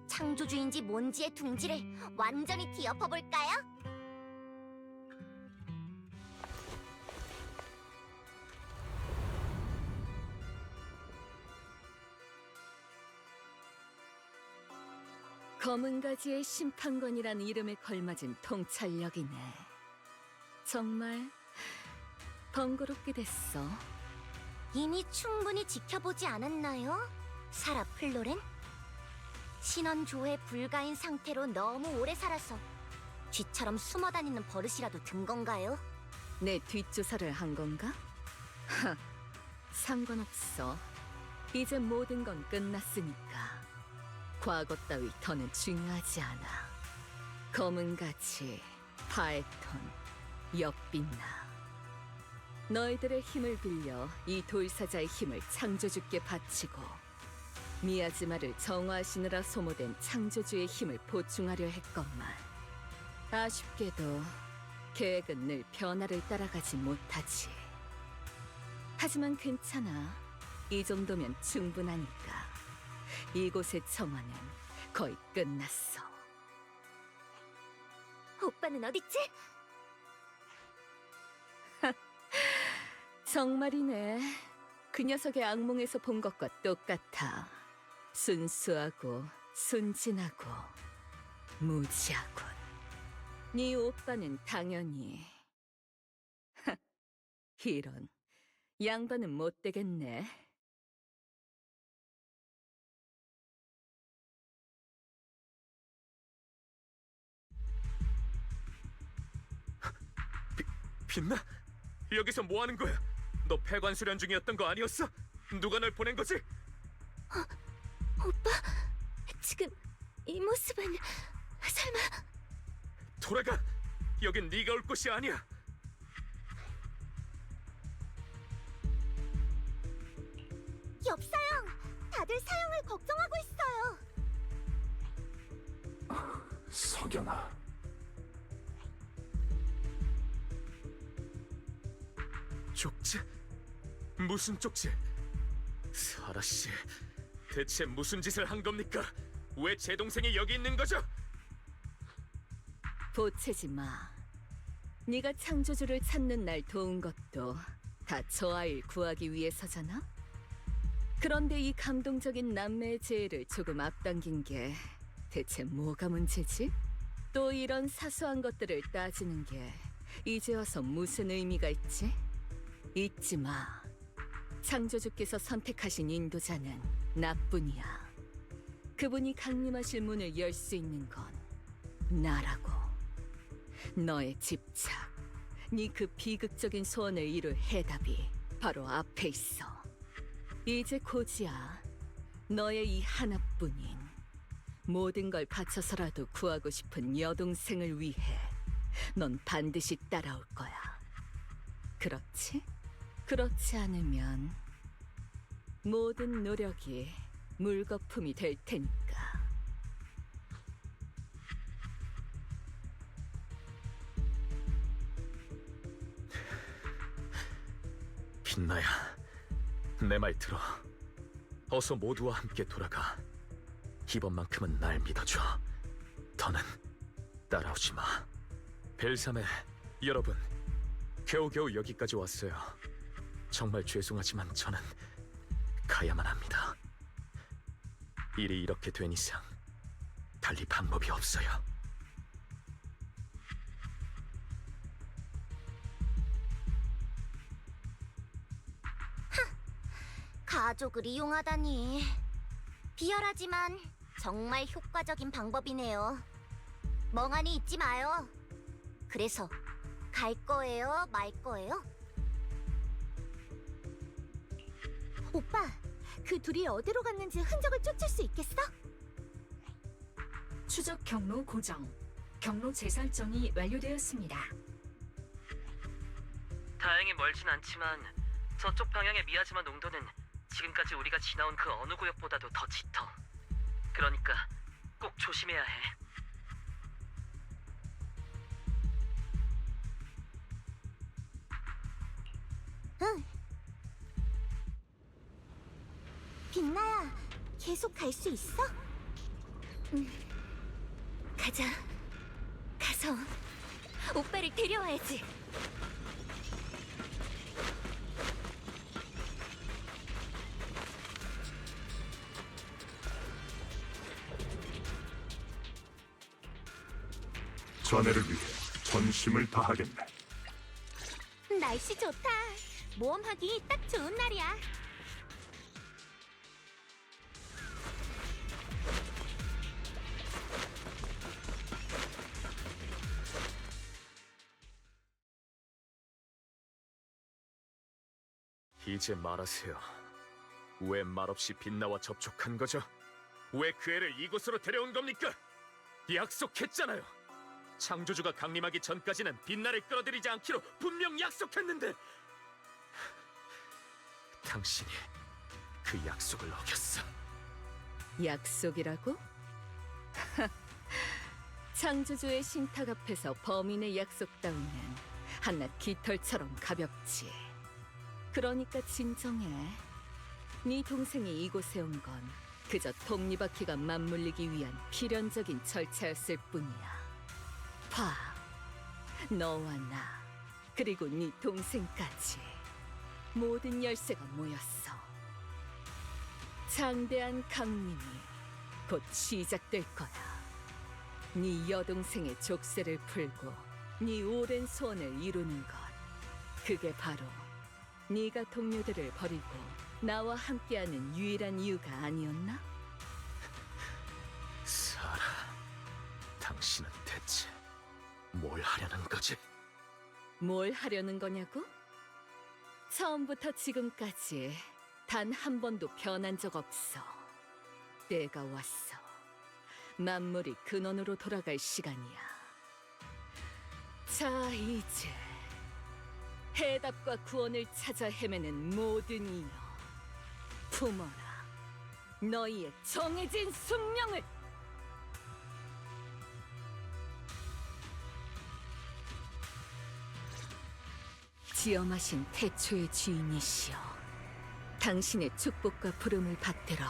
창조주인지 뭔지의 둥지를 완전히 뒤엎어볼까요? 검은 가지의 심판관이란 이름에 걸맞은 통찰력이네. 정말 번거롭게 됐어. 이미 충분히 지켜보지 않았나요? 사라 플로렌? 신원 조회 불가인 상태로 너무 오래 살아서 쥐처럼 숨어다니는 버릇이라도 든 건가요? 내 뒷조사를 한 건가? 하, 상관없어. 이제 모든 건 끝났으니까. 과거 따위 더는 중요하지 않아. 검은 가지, 파에톤, 엿빛나. 너희들의 힘을 빌려 이 돌사자의 힘을 창조주께 바치고 미야지마를 정화하시느라 소모된 창조주의 힘을 보충하려 했건만 아쉽게도 계획은 늘 변화를 따라가지 못하지. 하지만 괜찮아. 이 정도면 충분하니까. 이곳의 정화는 거의 끝났어. 오빠는 어딨지? 정말이네. 그 녀석의 악몽에서 본 것과 똑같아. 순수하고 순진하고 무지하군. 네 오빠는 당연히 이런 양반은 못 되겠네. 빛나? 여기서 뭐 하는 거야? 너 폐관 수련 중이었던 거 아니었어? 누가 널 보낸 거지? 오빠, 지금 이 모습은 설마... 돌아가! 여긴 네가 올 곳이 아니야! 엽사형! 다들 사형을 걱정하고 있어요! 석연아. 쪽지? 무슨 쪽지? 사라씨, 대체 무슨 짓을 한 겁니까? 왜 제 동생이 여기 있는 거죠? 보채지 마. 네가 창조주를 찾는 날 도운 것도 다 저 아이를 구하기 위해서잖아? 그런데 이 감동적인 남매의 재해를 조금 앞당긴 게 대체 뭐가 문제지? 또 이런 사소한 것들을 따지는 게 이제 와서 무슨 의미가 있지? 잊지 마. 창조주께서 선택하신 인도자는 나뿐이야. 그분이 강림하실 문을 열 수 있는 건 나라고. 너의 집착, 네 그 비극적인 소원을 이룰 해답이 바로 앞에 있어. 이제 고지야, 너의 이 하나뿐인 모든 걸 바쳐서라도 구하고 싶은 여동생을 위해 넌 반드시 따라올 거야. 그렇지? 그렇지 않으면 모든 노력이 물거품이 될 테니까. 빛나야, 내 말 들어. 어서 모두와 함께 돌아가. 이번만큼은 날 믿어줘. 더는 따라오지 마. 벨삼의 여러분, 겨우겨우 여기까지 왔어요. 정말 죄송하지만 저는 가야만 합니다. 일이 이렇게 된 이상 달리 방법이 없어요. 가족을 이용하다니. 비열하지만 정말 효과적인 방법이네요. 멍하니 있지 마요. 그래서 갈 거예요, 말 거예요? 오빠, 그 둘이 어디로 갔는지 흔적을 쫓을 수 있겠어? 추적 경로 고정. 경로 재설정이 완료되었습니다. 다행히 멀진 않지만 저쪽 방향의 미야지마 농도는 지금까지 우리가 지나온 그 어느 구역보다도 더 짙어. 그러니까 꼭 조심해야 해. 응. 빛나야, 계속 갈 수 있어? 가자. 가서 오빠를 데려와야지. 전해를 위해 전심을 다하겠네. 날씨 좋다. 모험하기 딱 좋은 날이야. 이제 말하세요. 왜 말없이 빛나와 접촉한 거죠? 왜 그 애를 이곳으로 데려온 겁니까? 약속했잖아요. 창조주가 강림하기 전까지는 빛나를 끌어들이지 않기로 분명 약속했는데 당신이 그 약속을 어겼어. 약속이라고? 창조주의 신탁 앞에서 범인의 약속 따위는 한낱 깃털처럼 가볍지. 그러니까 진정해. 네 동생이 이곳에 온 건 그저 톱니바퀴가 맞물리기 위한 필연적인 절차였을 뿐이야. 봐, 너와 나, 그리고 네 동생까지 모든 열쇠가 모였어. 장대한 강림이 곧 시작될 거야. 네 여동생의 족쇄를 풀고 네 오랜 소원을 이루는 것. 그게 바로 네가 동료들을 버리고 나와 함께하는 유일한 이유가 아니었나? 사라, 당신은 대체 뭘 하려는 거지? 뭘 하려는 거냐고? 처음부터 지금까지 단 한 번도 변한 적 없어. 때가 왔어. 만물이 근원으로 돌아갈 시간이야. 자, 이제 해답과 구원을 찾아 헤매는 모든 이여, 품어라 너희의 정해진 숙명을. 지엄하신 태초의 주인이시여, 당신의 축복과 부름을 받들어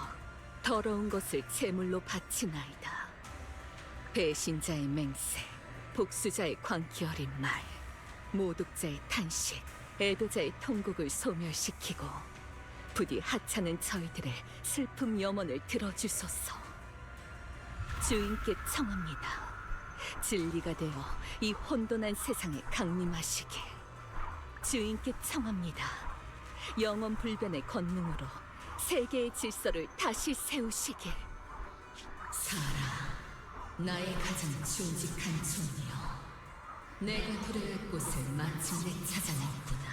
더러운 것을 제물로 바치나이다. 배신자의 맹세, 복수자의 광기 어린 말, 모독자의 탄식, 애도자의 통곡을 소멸시키고 부디 하찮은 저희들의 슬픔 염원을 들어주소서. 주인께 청합니다. 진리가 되어 이 혼돈한 세상에 강림하시길. 주인께 청합니다. 영원 불변의 권능으로 세계의 질서를 다시 세우시길. 사라, 나의 가장 충직한 종이여, 내가 도래할 곳을 마침내 찾아냈구나.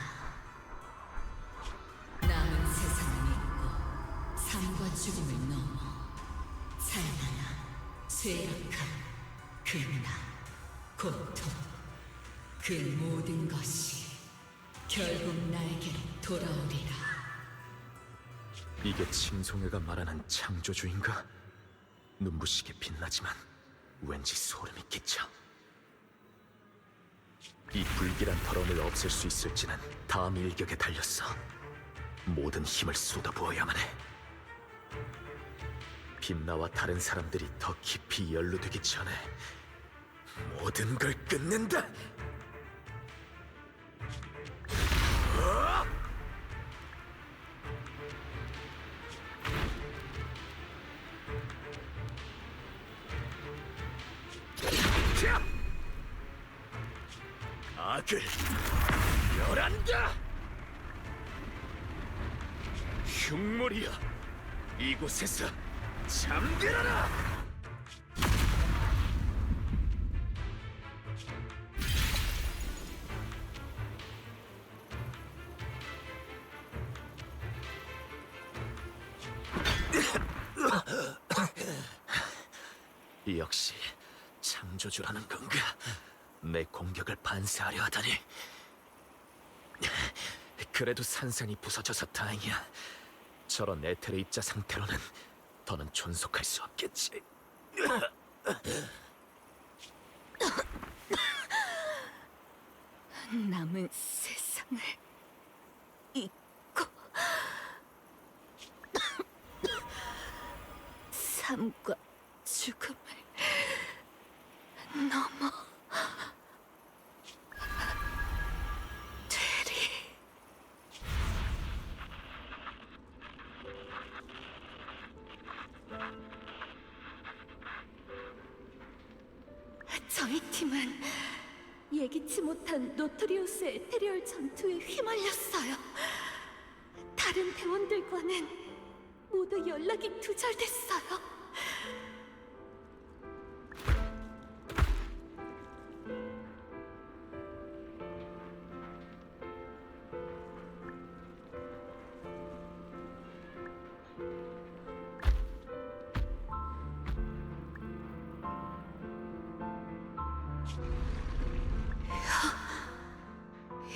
남은 세상을 믿고 삶과 죽음을 넘어 찬란한 쇠약함, 근나, 고통, 그 모든 것이 결국 나에게로 돌아오리라. 이게 칭송회가 말하는 창조주인가? 눈부시게 빛나지만 왠지 소름이 끼쳐. 이 불길한 더러움을 없앨 수 있을지는 다음 일격에 달렸어. 모든 힘을 쏟아부어야만 해. 빛나와 다른 사람들이 더 깊이 연루되기 전에 모든 걸 끝낸다! 악을 멸한다! 흉물이여, 이곳에서 잠들어라! 역시 창조주라는 건가? 내 공격을 반사하려 하다니. 그래도 산산이 부서져서 다행이야. 저런 에테르 입자 상태로는 더는 존속할 수 없겠지. 남은 세상을 잊고 삶과 죽음을 넘어 되리. 저희 팀은 예기치 못한 노토리우스 에테리얼 전투에 휘말렸어요. 다른 대원들과는 모두 연락이 두절됐어요.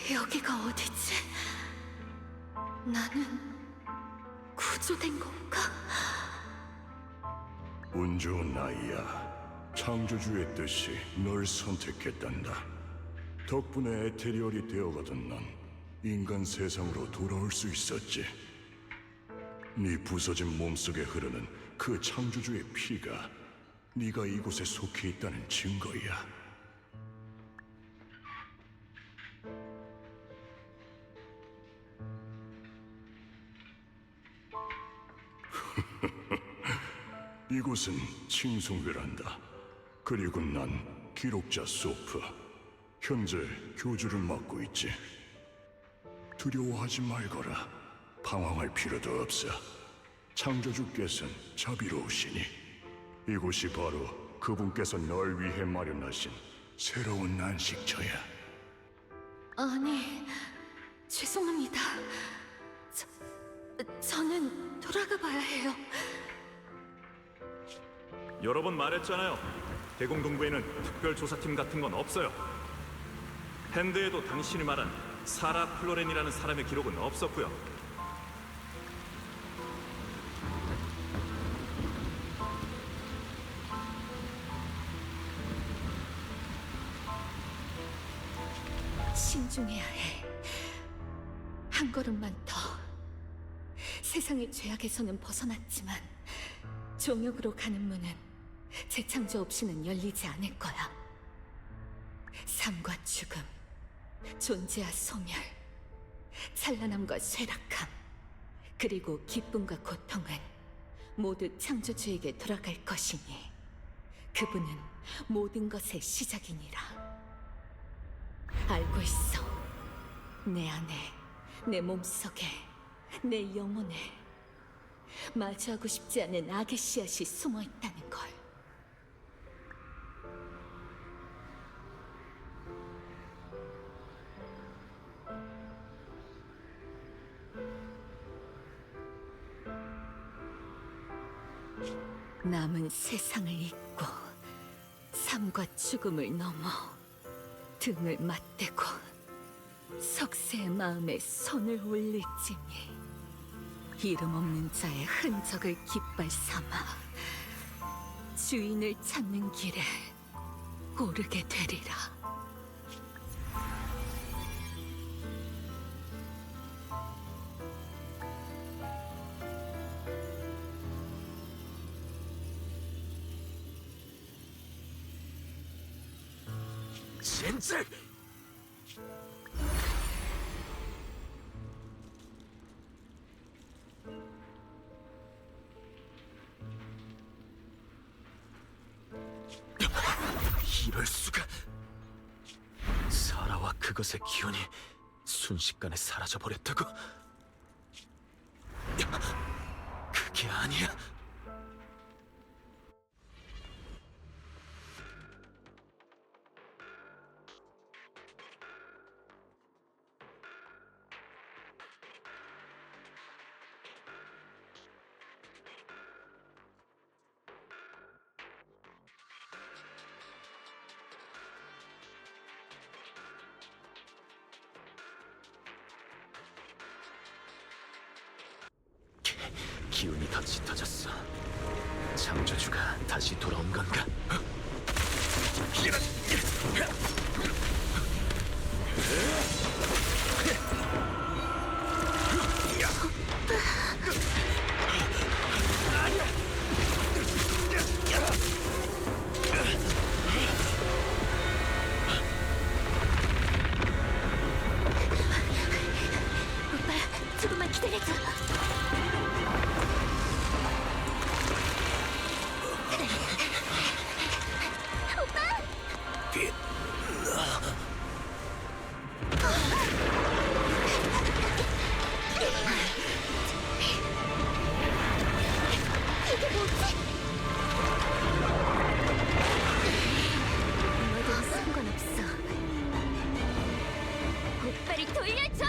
여기가 어디지? 나는 구조된 건가? 운 좋은 아이야. 창조주의 뜻이 널 선택했단다. 덕분에 에테리얼이 되어가던 넌 인간 세상으로 돌아올 수 있었지. 네 부서진 몸속에 흐르는 그 창조주의 피가 네가 이곳에 속해 있다는 증거야. 이곳은 칭송회란다. 그리고 난 기록자 소프. 현재 교주를 맡고 있지. 두려워하지 말거라. 방황할 필요도 없어. 창조주께서는 자비로우시니 이곳이 바로 그분께서 널 위해 마련하신 새로운 안식처야. 아니, 죄송합니다. 저는 돌아가 봐야 해요. 여러 번 말했잖아요. 대공동부에는 특별조사팀 같은 건 없어요. 밴드에도 당신이 말한 사라 플로렌이라는 사람의 기록은 없었고요. 신중해야 해. 한 걸음만 더. 세상의 죄악에서는 벗어났지만 종역으로 가는 문은 재창조 없이는 열리지 않을 거야. 삶과 죽음, 존재와 소멸, 찬란함과 쇠락함, 그리고 기쁨과 고통은 모두 창조주에게 돌아갈 것이니 그분은 모든 것의 시작이니라. 알고 있어. 내 안에, 내 몸속에, 내 영혼에 마주하고 싶지 않은 악의 씨앗이 숨어 있다는 걸. 남은 세상을 잊고 삶과 죽음을 넘어 등을 맞대고 석세의 마음에 손을 올릴지니 이름 없는 자의 흔적을 깃발 삼아 주인을 찾는 길에 오르게 되리라. 진짜! 이럴 수가! 사라와 그것의 기운이 순식간에 사라져 버렸다고? 그게 아니야. 기운이 더 짙어졌어. 창조주가 다시 돌아온 건가? 오빠, 조금만 기다려줘. 이게 뭐지? 뭐든 상관없어. 오빠를 돌려줘!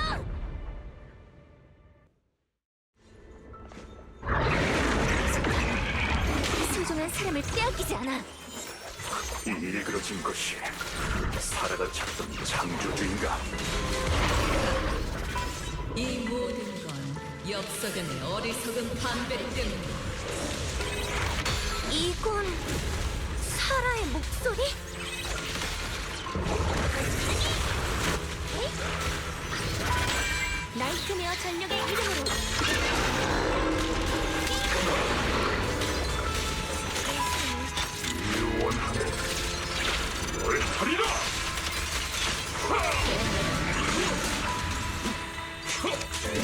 소중한 사람을 빼앗기지 않아. 이 일그러진 것이 사라가 찾던 창조주인가? 이 모든 건 엽서견의 어리석은 반배 때문이야. 이건 사라의 목소리? 나이트메어 전력의 이름으로 유원하네. 널 하리라!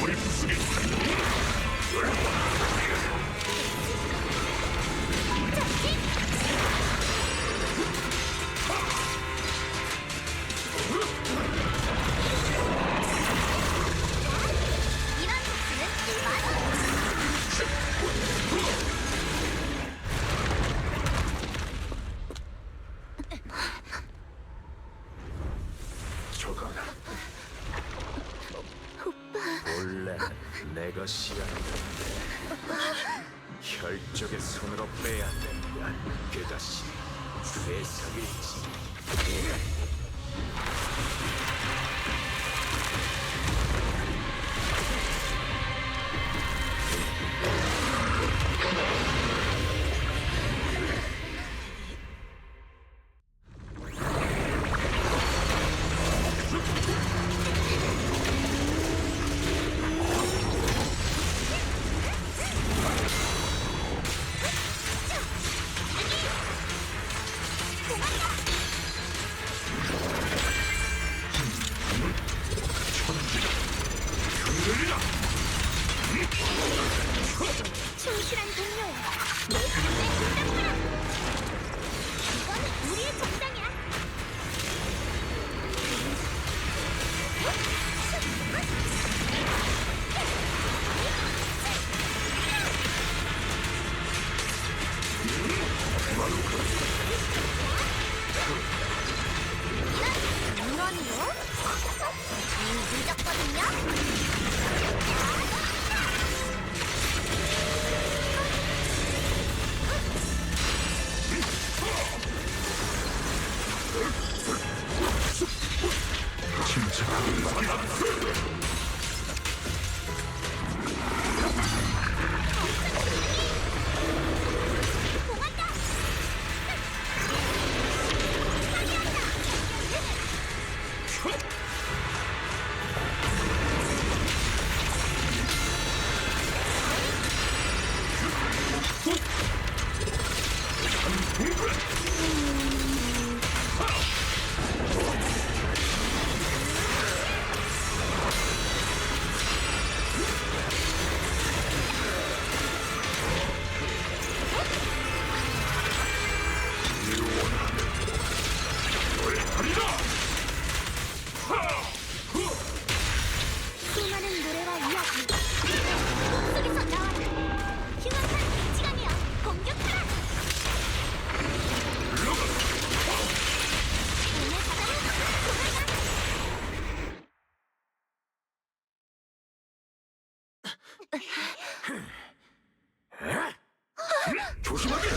우리 부수기 이런 복수는 많아. 저건 원래는 내가 시작했는데 혈족의 손으로 빼야 된다. 그것이 괴석일지. 충실한 동료야. 내 군대 군단무라. 이건 우리의 정당이야. 물론이요. 이미 늦었거든요. 수많은 노래와 이야기 목소리에서 나와라. 흉악한 시간이여 공격하라. 오늘 바다를 돌아가. 조심하게!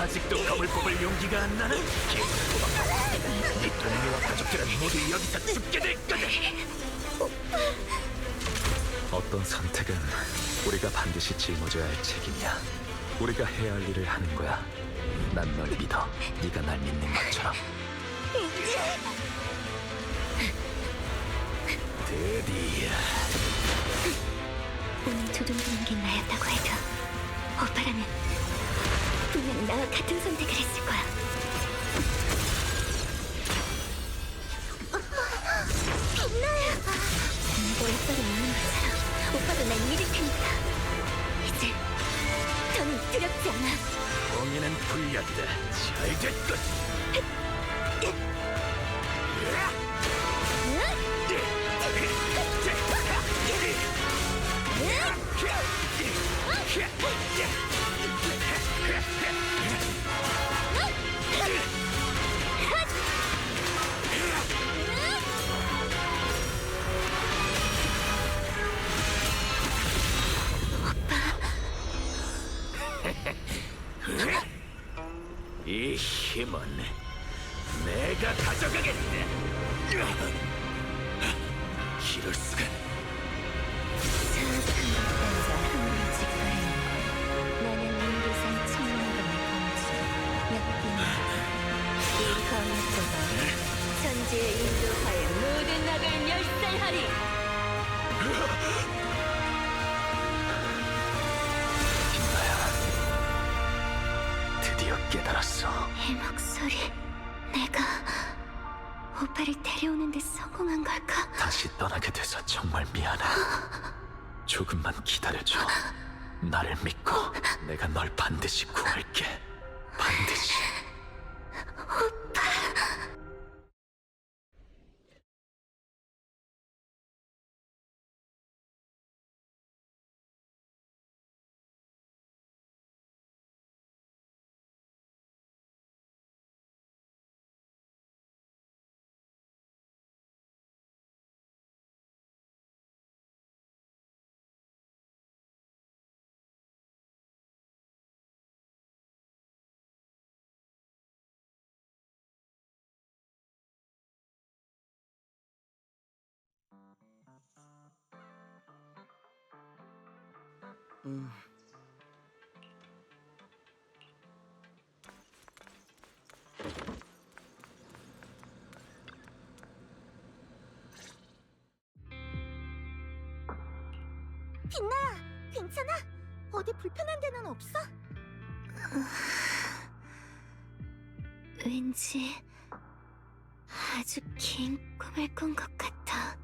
아직도 검을 뽑을 용기가 안 나는? 네 동료와 가족들은 모두 여기서 죽게 될 거다. 어떤 선택은 우리가 반드시 짊어져야 할 책임이야. 우리가 해야 할 일을 하는 거야. 난 널 믿어. 네가 날 믿는 것처럼. 드디어 오늘 두둥두는 게 나였다고 해도 오빠라면 분명 나와 같은 선택을 했을 거야. 빛나요. 내가 오빠를 믿는 것처럼 오빠도 날 믿을 테니까 이제 더는 두렵지 않아. 공연은 불리하다. 잘 됐군. 이 힘은 내가 가져가겠다. 이럴 수가. 나는 인류산 천년간의 검지 약빈이다. 이 검토가 천지의 인도하에 모든 악을 멸살하리. 드디어 깨달았어. 이 목소리, 내가 오빠를 데려오는 데 성공한 걸까? 다시 떠나게 돼서 정말 미안해. 조금만 기다려줘. 나를 믿고 내가 널 반드시 구할게. 반드시. 빛나야, 괜찮아? 어디 불편한 데는 없어? 왠지 아주 긴 꿈을 꾼 것 같아.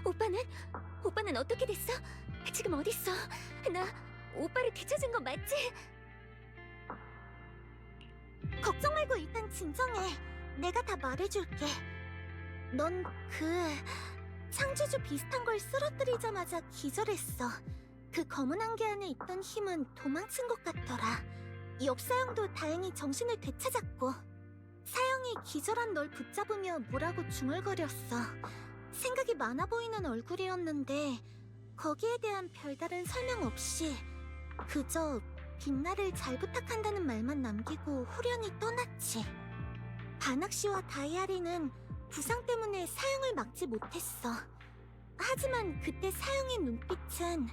오빠는? 오빠는 어떻게 됐어? 지금 어딨어? 나 오빠를 되찾은 거 맞지? 걱정 말고 일단 진정해. 내가 다 말해줄게. 넌 창조주 비슷한 걸 쓰러뜨리자마자 기절했어. 그 검은 안개 안에 있던 힘은 도망친 것 같더라. 엽사형도 다행히 정신을 되찾았고, 사형이 기절한 널 붙잡으며 뭐라고 중얼거렸어. 생각이 많아 보이는 얼굴이었는데 거기에 대한 별다른 설명 없이 그저 빛나를 잘 부탁한다는 말만 남기고 후련히 떠났지. 반학 씨와 다이아리는 부상 때문에 사형을 막지 못했어. 하지만 그때 사형의 눈빛은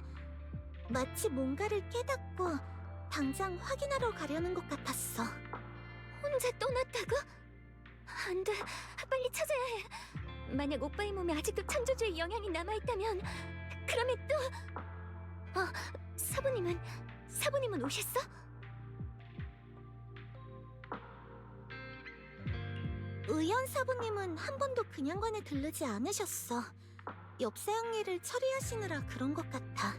마치 뭔가를 깨닫고 당장 확인하러 가려는 것 같았어. 혼자 떠났다고? 안 돼, 빨리 찾아야 해. 만약 오빠의 몸에 아직도 창조주의 영향이 남아있다면 그러면 또... 사부님은 오셨어? 의연 사부님은 한 번도 그냥관에 들르지 않으셨어. 옆사형 일을 처리하시느라 그런 것 같아.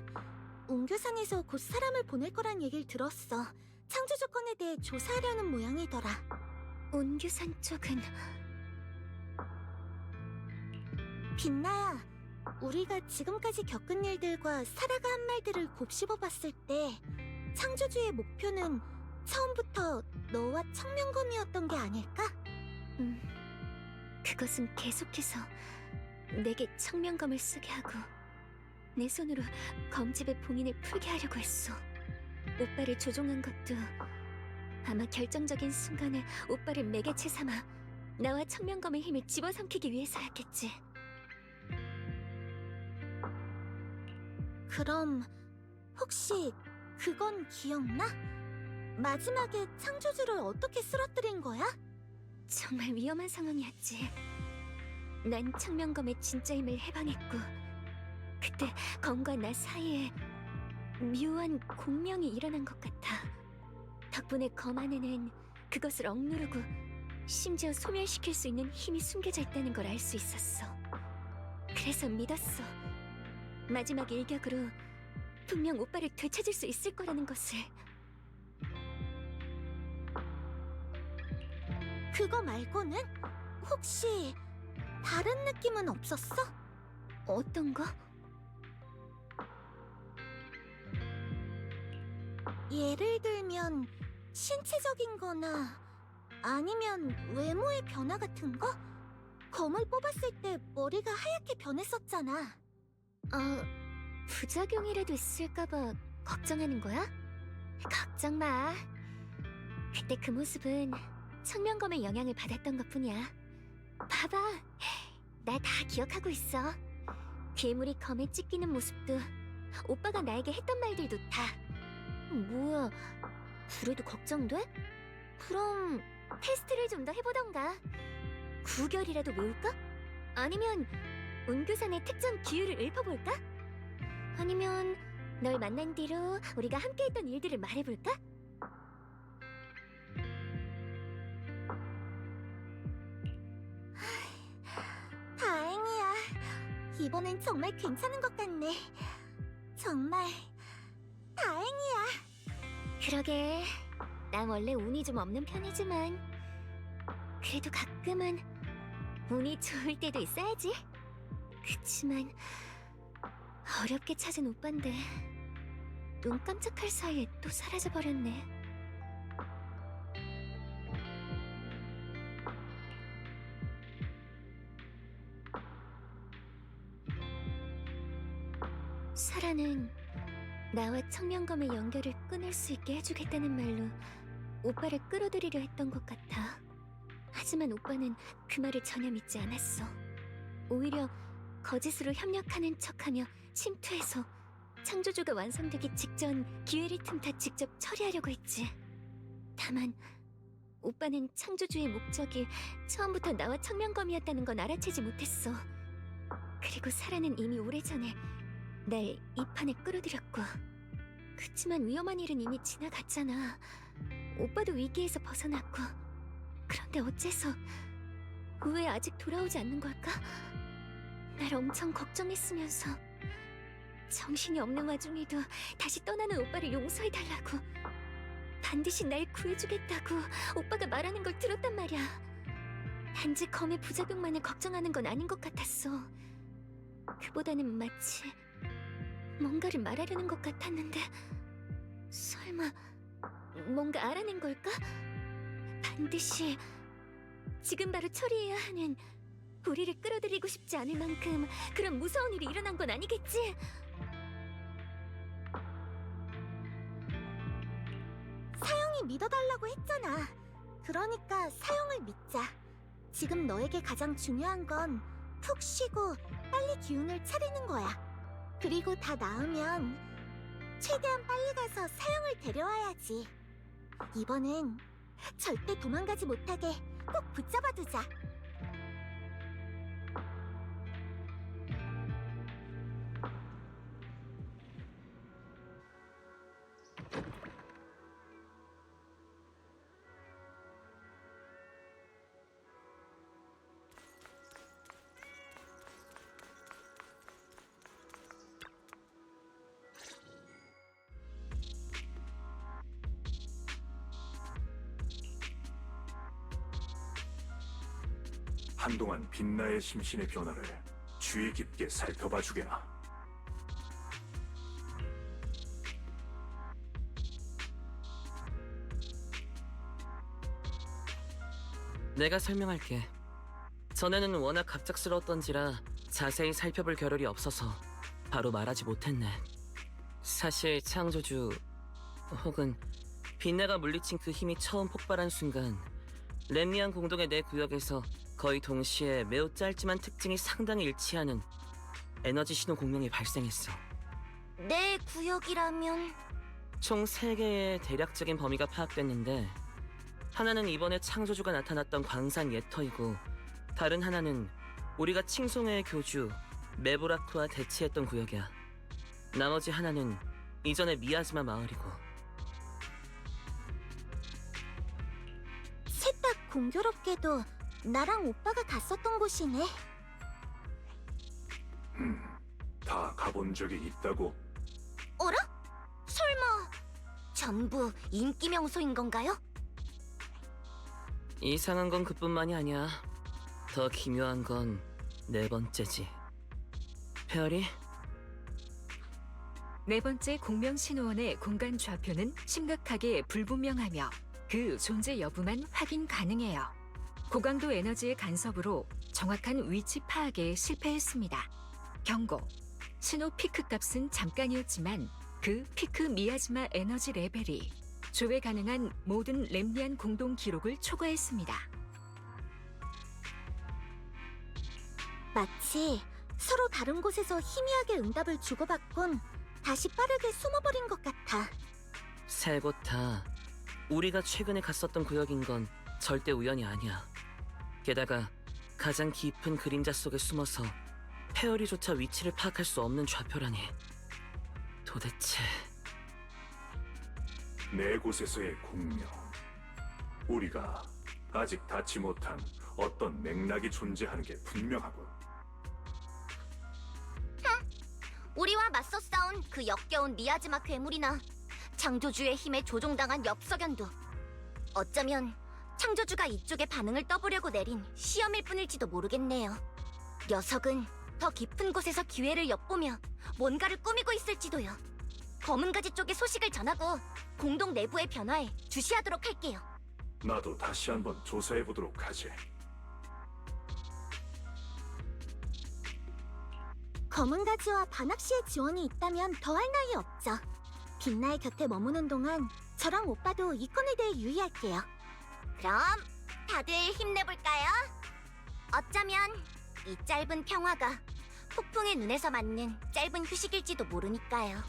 옹교산에서 곧 사람을 보낼 거란 얘기를 들었어. 창조주 건에 대해 조사하려는 모양이더라. 온규산 쪽은... 빛나야, 우리가 지금까지 겪은 일들과 사라가 한 말들을 곱씹어봤을 때 창조주의 목표는 처음부터 너와 청명검이었던 게 아닐까? 그것은 계속해서 내게 청명검을 쓰게 하고 내 손으로 검집의 봉인을 풀게 하려고 했어. 오빠를 조종한 것도 아마 결정적인 순간에 오빠를 매개체 삼아 나와 청명검의 힘을 집어삼키기 위해서였겠지. 그럼 혹시 그건 기억나? 마지막에 창조주를 어떻게 쓰러뜨린 거야? 정말 위험한 상황이었지. 난 청명검의 진짜 힘을 해방했고 그때 검과 나 사이에 묘한 공명이 일어난 것 같아. 덕분에 검 안에는 그것을 억누르고 심지어 소멸시킬 수 있는 힘이 숨겨져 있다는 걸 알 수 있었어. 그래서 믿었어. 마지막 일격으로 분명 오빠를 되찾을 수 있을 거라는 것을. 그거 말고는 혹시 다른 느낌은 없었어? 어떤 거? 예를 들면 신체적인 거나 아니면 외모의 변화 같은 거? 검을 뽑았을 때 머리가 하얗게 변했었잖아. 부작용이라도 있을까봐 걱정하는 거야? 걱정 마. 그때 그 모습은 청명검의 영향을 받았던 것뿐이야. 봐봐, 나 다 기억하고 있어. 괴물이 검에 찢기는 모습도 오빠가 나에게 했던 말들도 다. 뭐야, 그래도 걱정돼? 그럼 테스트를 좀 더 해보던가. 구결이라도 외울까? 아니면 온교산의 특정 기율을 읊어볼까? 아니면 널 만난 뒤로 우리가 함께했던 일들을 말해볼까? 다행이야. 이번엔 정말 괜찮은 것 같네. 정말 다행이야. 그러게, 난 원래 운이 좀 없는 편이지만 그래도 가끔은 운이 좋을 때도 있어야지. 그치만 어렵게 찾은 오빠인데 눈 깜짝할 사이에 또 사라져버렸네. 사라는 나와 청명검의 연결을 끊을 수 있게 해주겠다는 말로 오빠를 끌어들이려 했던 것 같아. 하지만 오빠는 그 말을 전혀 믿지 않았어. 오히려 거짓으로 협력하는 척하며 침투해서 창조주가 완성되기 직전 기회를 틈타 직접 처리하려고 했지. 다만 오빠는 창조주의 목적이 처음부터 나와 청명검이었다는 건 알아채지 못했어. 그리고 사라는 이미 오래전에 날 이 판에 끌어들였고. 그치만 위험한 일은 이미 지나갔잖아. 오빠도 위기에서 벗어났고. 그런데 어째서 왜 아직 돌아오지 않는 걸까? 날 엄청 걱정했으면서 정신이 없는 와중에도 다시 떠나는 오빠를 용서해달라고, 반드시 날 구해주겠다고 오빠가 말하는 걸 들었단 말이야. 단지 검의 부작용만을 걱정하는 건 아닌 것 같았어. 그보다는 마치 뭔가를 말하려는 것 같았는데 설마 뭔가 알아낸 걸까? 반드시 지금 바로 처리해야 하는, 우리를 끌어들이고 싶지 않을 만큼 그런 무서운 일이 일어난 건 아니겠지? 분명히 믿어달라고 했잖아. 그러니까 사용을 믿자. 지금 너에게 가장 중요한 건 푹 쉬고 빨리 기운을 차리는 거야. 그리고 다 나으면 최대한 빨리 가서 사용을 데려와야지. 이번엔 절대 도망가지 못하게 꼭 붙잡아두자. 한동안 빛나의 심신의 변화를 주의 깊게 살펴봐 주게나. 내가 설명할게. 전에는 워낙 갑작스러웠던지라 자세히 살펴볼 겨를이 없어서 바로 말하지 못했네. 사실 창조주 혹은 빛내가 물리친 그 힘이 처음 폭발한 순간 렘리안 공동의 내 구역에서 거의 동시에 매우 짧지만 특징이 상당히 일치하는 에너지 신호 공룡이 발생했어. 내 구역이라면? 총 3개의 대략적인 범위가 파악됐는데 하나는 이번에 창조주가 나타났던 광산 예터이고 다른 하나는 우리가 칭송회의 교주 메보라크와 대치했던 구역이야. 나머지 하나는 이전의 미야즈마 마을이고. 셋 다 공교롭게도 나랑 오빠가 갔었던 곳이네. 다 가본 적이 있다고? 어라? 설마 전부 인기 명소인 건가요? 이상한 건 그뿐만이 아니야. 더 기묘한 건 4번째지. 페어리? 4번째 공명신호원의 공간 좌표는 심각하게 불분명하며 그 존재 여부만 확인 가능해요. 고강도 에너지의 간섭으로 정확한 위치 파악에 실패했습니다. 경고. 신호 피크 값은 잠깐이었지만 그 피크 미야지마 에너지 레벨이 조회 가능한 모든 렘리안 공동 기록을 초과했습니다. 마치 서로 다른 곳에서 희미하게 응답을 주고받곤 다시 빠르게 숨어버린 것 같아. 3곳 다 우리가 최근에 갔었던 구역인 건 절대 우연이 아니야. 게다가 가장 깊은 그림자 속에 숨어서 페어리조차 위치를 파악할 수 없는 좌표라니. 도대체... 4곳에서의 공명. 우리가 아직 닿지 못한 어떤 맥락이 존재하는 게 분명하고. 우리와 맞서 싸운 그 역겨운 미야지마 괴물이나 창조주의 힘에 조종당한 엽석연도 어쩌면 창조주가 이쪽에 반응을 떠보려고 내린 시험일 뿐일지도 모르겠네요. 녀석은 더 깊은 곳에서 기회를 엿보며 뭔가를 꾸미고 있을지도요. 검은 가지 쪽의 소식을 전하고 공동 내부의 변화에 주시하도록 할게요. 나도 다시 한번 조사해보도록 하지. 검은 가지와 반학 씨의 지원이 있다면 더할 나위 없죠. 빛나의 곁에 머무는 동안 저랑 오빠도 이 건에 대해 유의할게요. 그럼 다들 힘내볼까요? 어쩌면 이 짧은 평화가 폭풍의 눈에서 맞는 짧은 휴식일지도 모르니까요.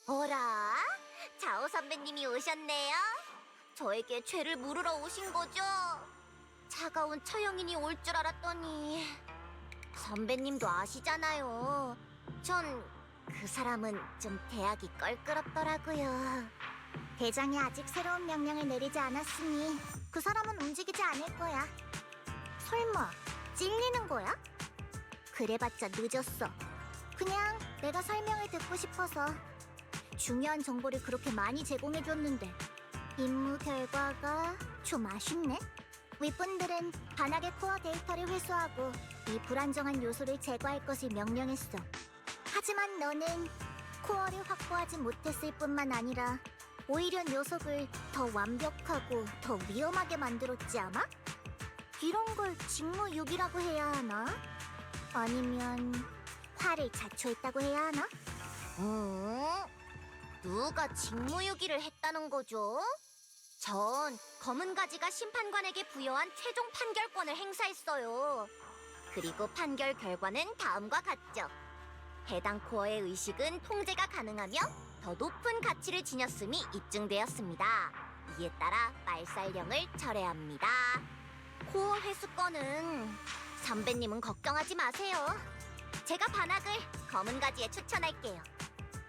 어라? 자오 선배님이 오셨네요. 저에게 죄를 물으러 오신 거죠? 차가운 처형인이 올 줄 알았더니 선배님도 아시잖아요. 전 그 사람은 좀 대학이 껄끄럽더라고요. 대장이 아직 새로운 명령을 내리지 않았으니 그 사람은 움직이지 않을 거야. 설마 찔리는 거야? 그래봤자 늦었어. 그냥 내가 설명을 듣고 싶어서. 중요한 정보를 그렇게 많이 제공해줬는데 임무 결과가 좀 아쉽네. 윗분들은 반학의 코어 데이터를 회수하고 이 불안정한 요소를 제거할 것을 명령했어. 하지만 너는 코어를 확보하지 못했을 뿐만 아니라 오히려 녀석을 더 완벽하고 더 위험하게 만들었지 않아? 이런 걸 직무유기라고 해야 하나? 아니면 화를 자초했다고 해야 하나? 누가 직무유기를 했다는 거죠? 전 검은 가지가 심판관에게 부여한 최종 판결권을 행사했어요. 그리고 판결 결과는 다음과 같죠. 해당 코어의 의식은 통제가 가능하며 더 높은 가치를 지녔음이 입증되었습니다. 이에 따라 말살령을 철회합니다. 코어 회수권은 선배님은 걱정하지 마세요. 제가 반학을 검은 가지에 추천할게요.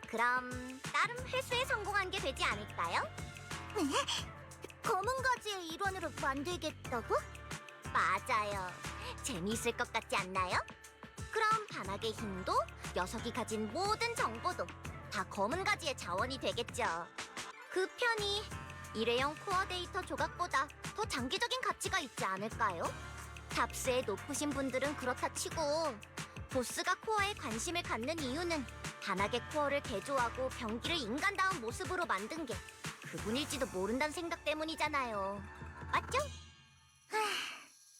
그럼 다른 회수에 성공한 게 되지 않을까요? 검은 가지의 일원으로 만들겠다고? 맞아요. 재미있을 것 같지 않나요? 그럼 반학의 힘도 녀석이 가진 모든 정보도 다 검은 가지의 자원이 되겠죠. 그 편이 일회용 코어 데이터 조각보다 더 장기적인 가치가 있지 않을까요? 답수에 높으신 분들은 그렇다 치고 보스가 코어에 관심을 갖는 이유는 반학의 코어를 개조하고 병기를 인간다운 모습으로 만든 게 그분일지도 모른다는 생각 때문이잖아요. 맞죠?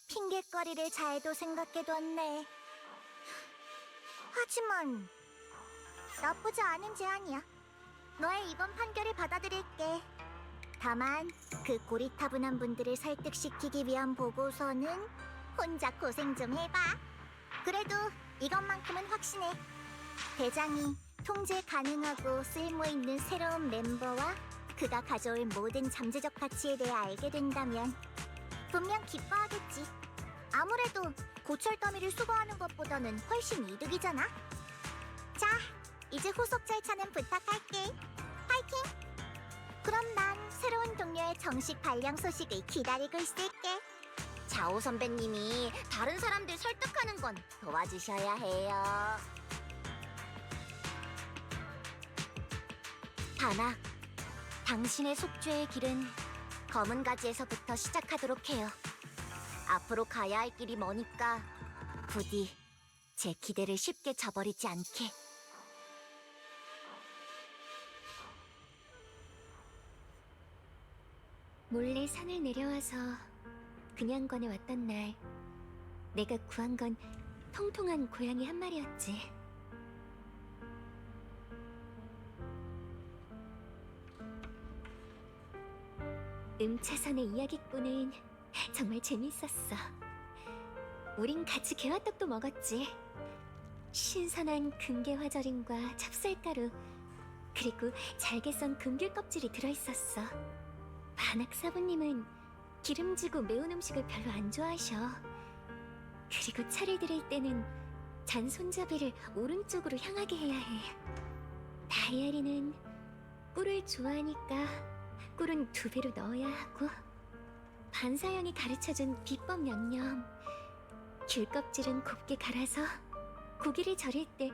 핑계거리를 잘도 생각해뒀네. 하지만 나쁘지 않은 제안이야. 너의 이번 판결을 받아들일게. 다만 그 고리타분한 분들을 설득시키기 위한 보고서는 혼자 고생 좀 해봐. 그래도 이것만큼은 확신해. 대장이 통제 가능하고 쓸모있는 새로운 멤버와 그가 가져올 모든 잠재적 가치에 대해 알게 된다면 분명 기뻐하겠지. 아무래도 고철 더미를 수거하는 것보다는 훨씬 이득이잖아. 자, 이제 후속 절차는 부탁할게. 파이팅! 그럼 난 새로운 동료의 정식 발령 소식을 기다리고 있을게. 자오 선배님이 다른 사람들 설득하는 건 도와주셔야 해요. 반학, 당신의 속죄의 길은 검은 가지에서부터 시작하도록 해요. 앞으로 가야 할 길이 머니까 부디 제 기대를 쉽게 저버리지 않게. 몰래 산을 내려와서 그냥관에 왔던 날 내가 구한 건 통통한 고양이 한 마리였지. 음차선의 이야기꾼은 정말 재밌었어. 우린 같이 개화떡도 먹었지. 신선한 금괴화절임과 찹쌀가루, 그리고 잘게 썬 금귤 껍질이 들어있었어. 반학 사부님은 기름지고 매운 음식을 별로 안 좋아하셔. 그리고 차를 들일 때는 잔 손잡이를 오른쪽으로 향하게 해야 해. 다이아리는 꿀을 좋아하니까 꿀은 2배로 넣어야 하고, 반사형이 가르쳐준 비법 양념, 귤 껍질은 곱게 갈아서 고기를 절일 때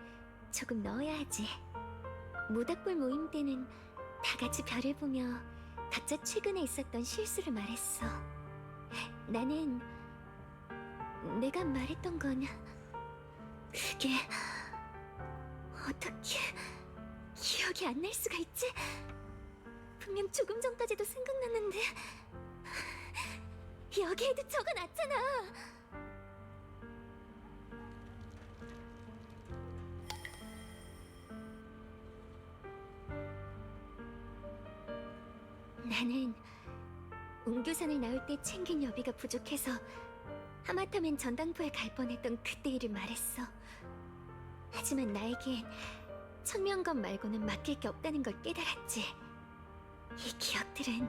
조금 넣어야 하지. 모닥불 모임 때는 다 같이 별을 보며 각자 최근에 있었던 실수를 말했어. 나는 내가 말했던 건 그게 어떻게 기억이 안 날 수가 있지? 분명 조금 전까지도 생각났는데 여기에도 적어놨잖아. 나는 웅교산을 나올 때 챙긴 여비가 부족해서 하마터면 전당포에 갈 뻔했던 그때 일을 말했어. 하지만 나에겐 천명검 말고는 맡길 게 없다는 걸 깨달았지. 이 기억들은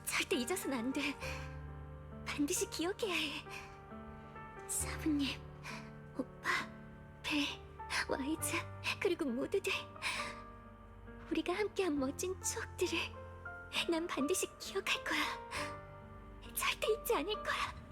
절대 잊어선 안 돼. 반드시 기억해야 해. 사부님, 오빠, 벨, 와이즈, 그리고 모두들, 우리가 함께한 멋진 추억들을 난 반드시 기억할 거야. 절대 잊지 않을 거야.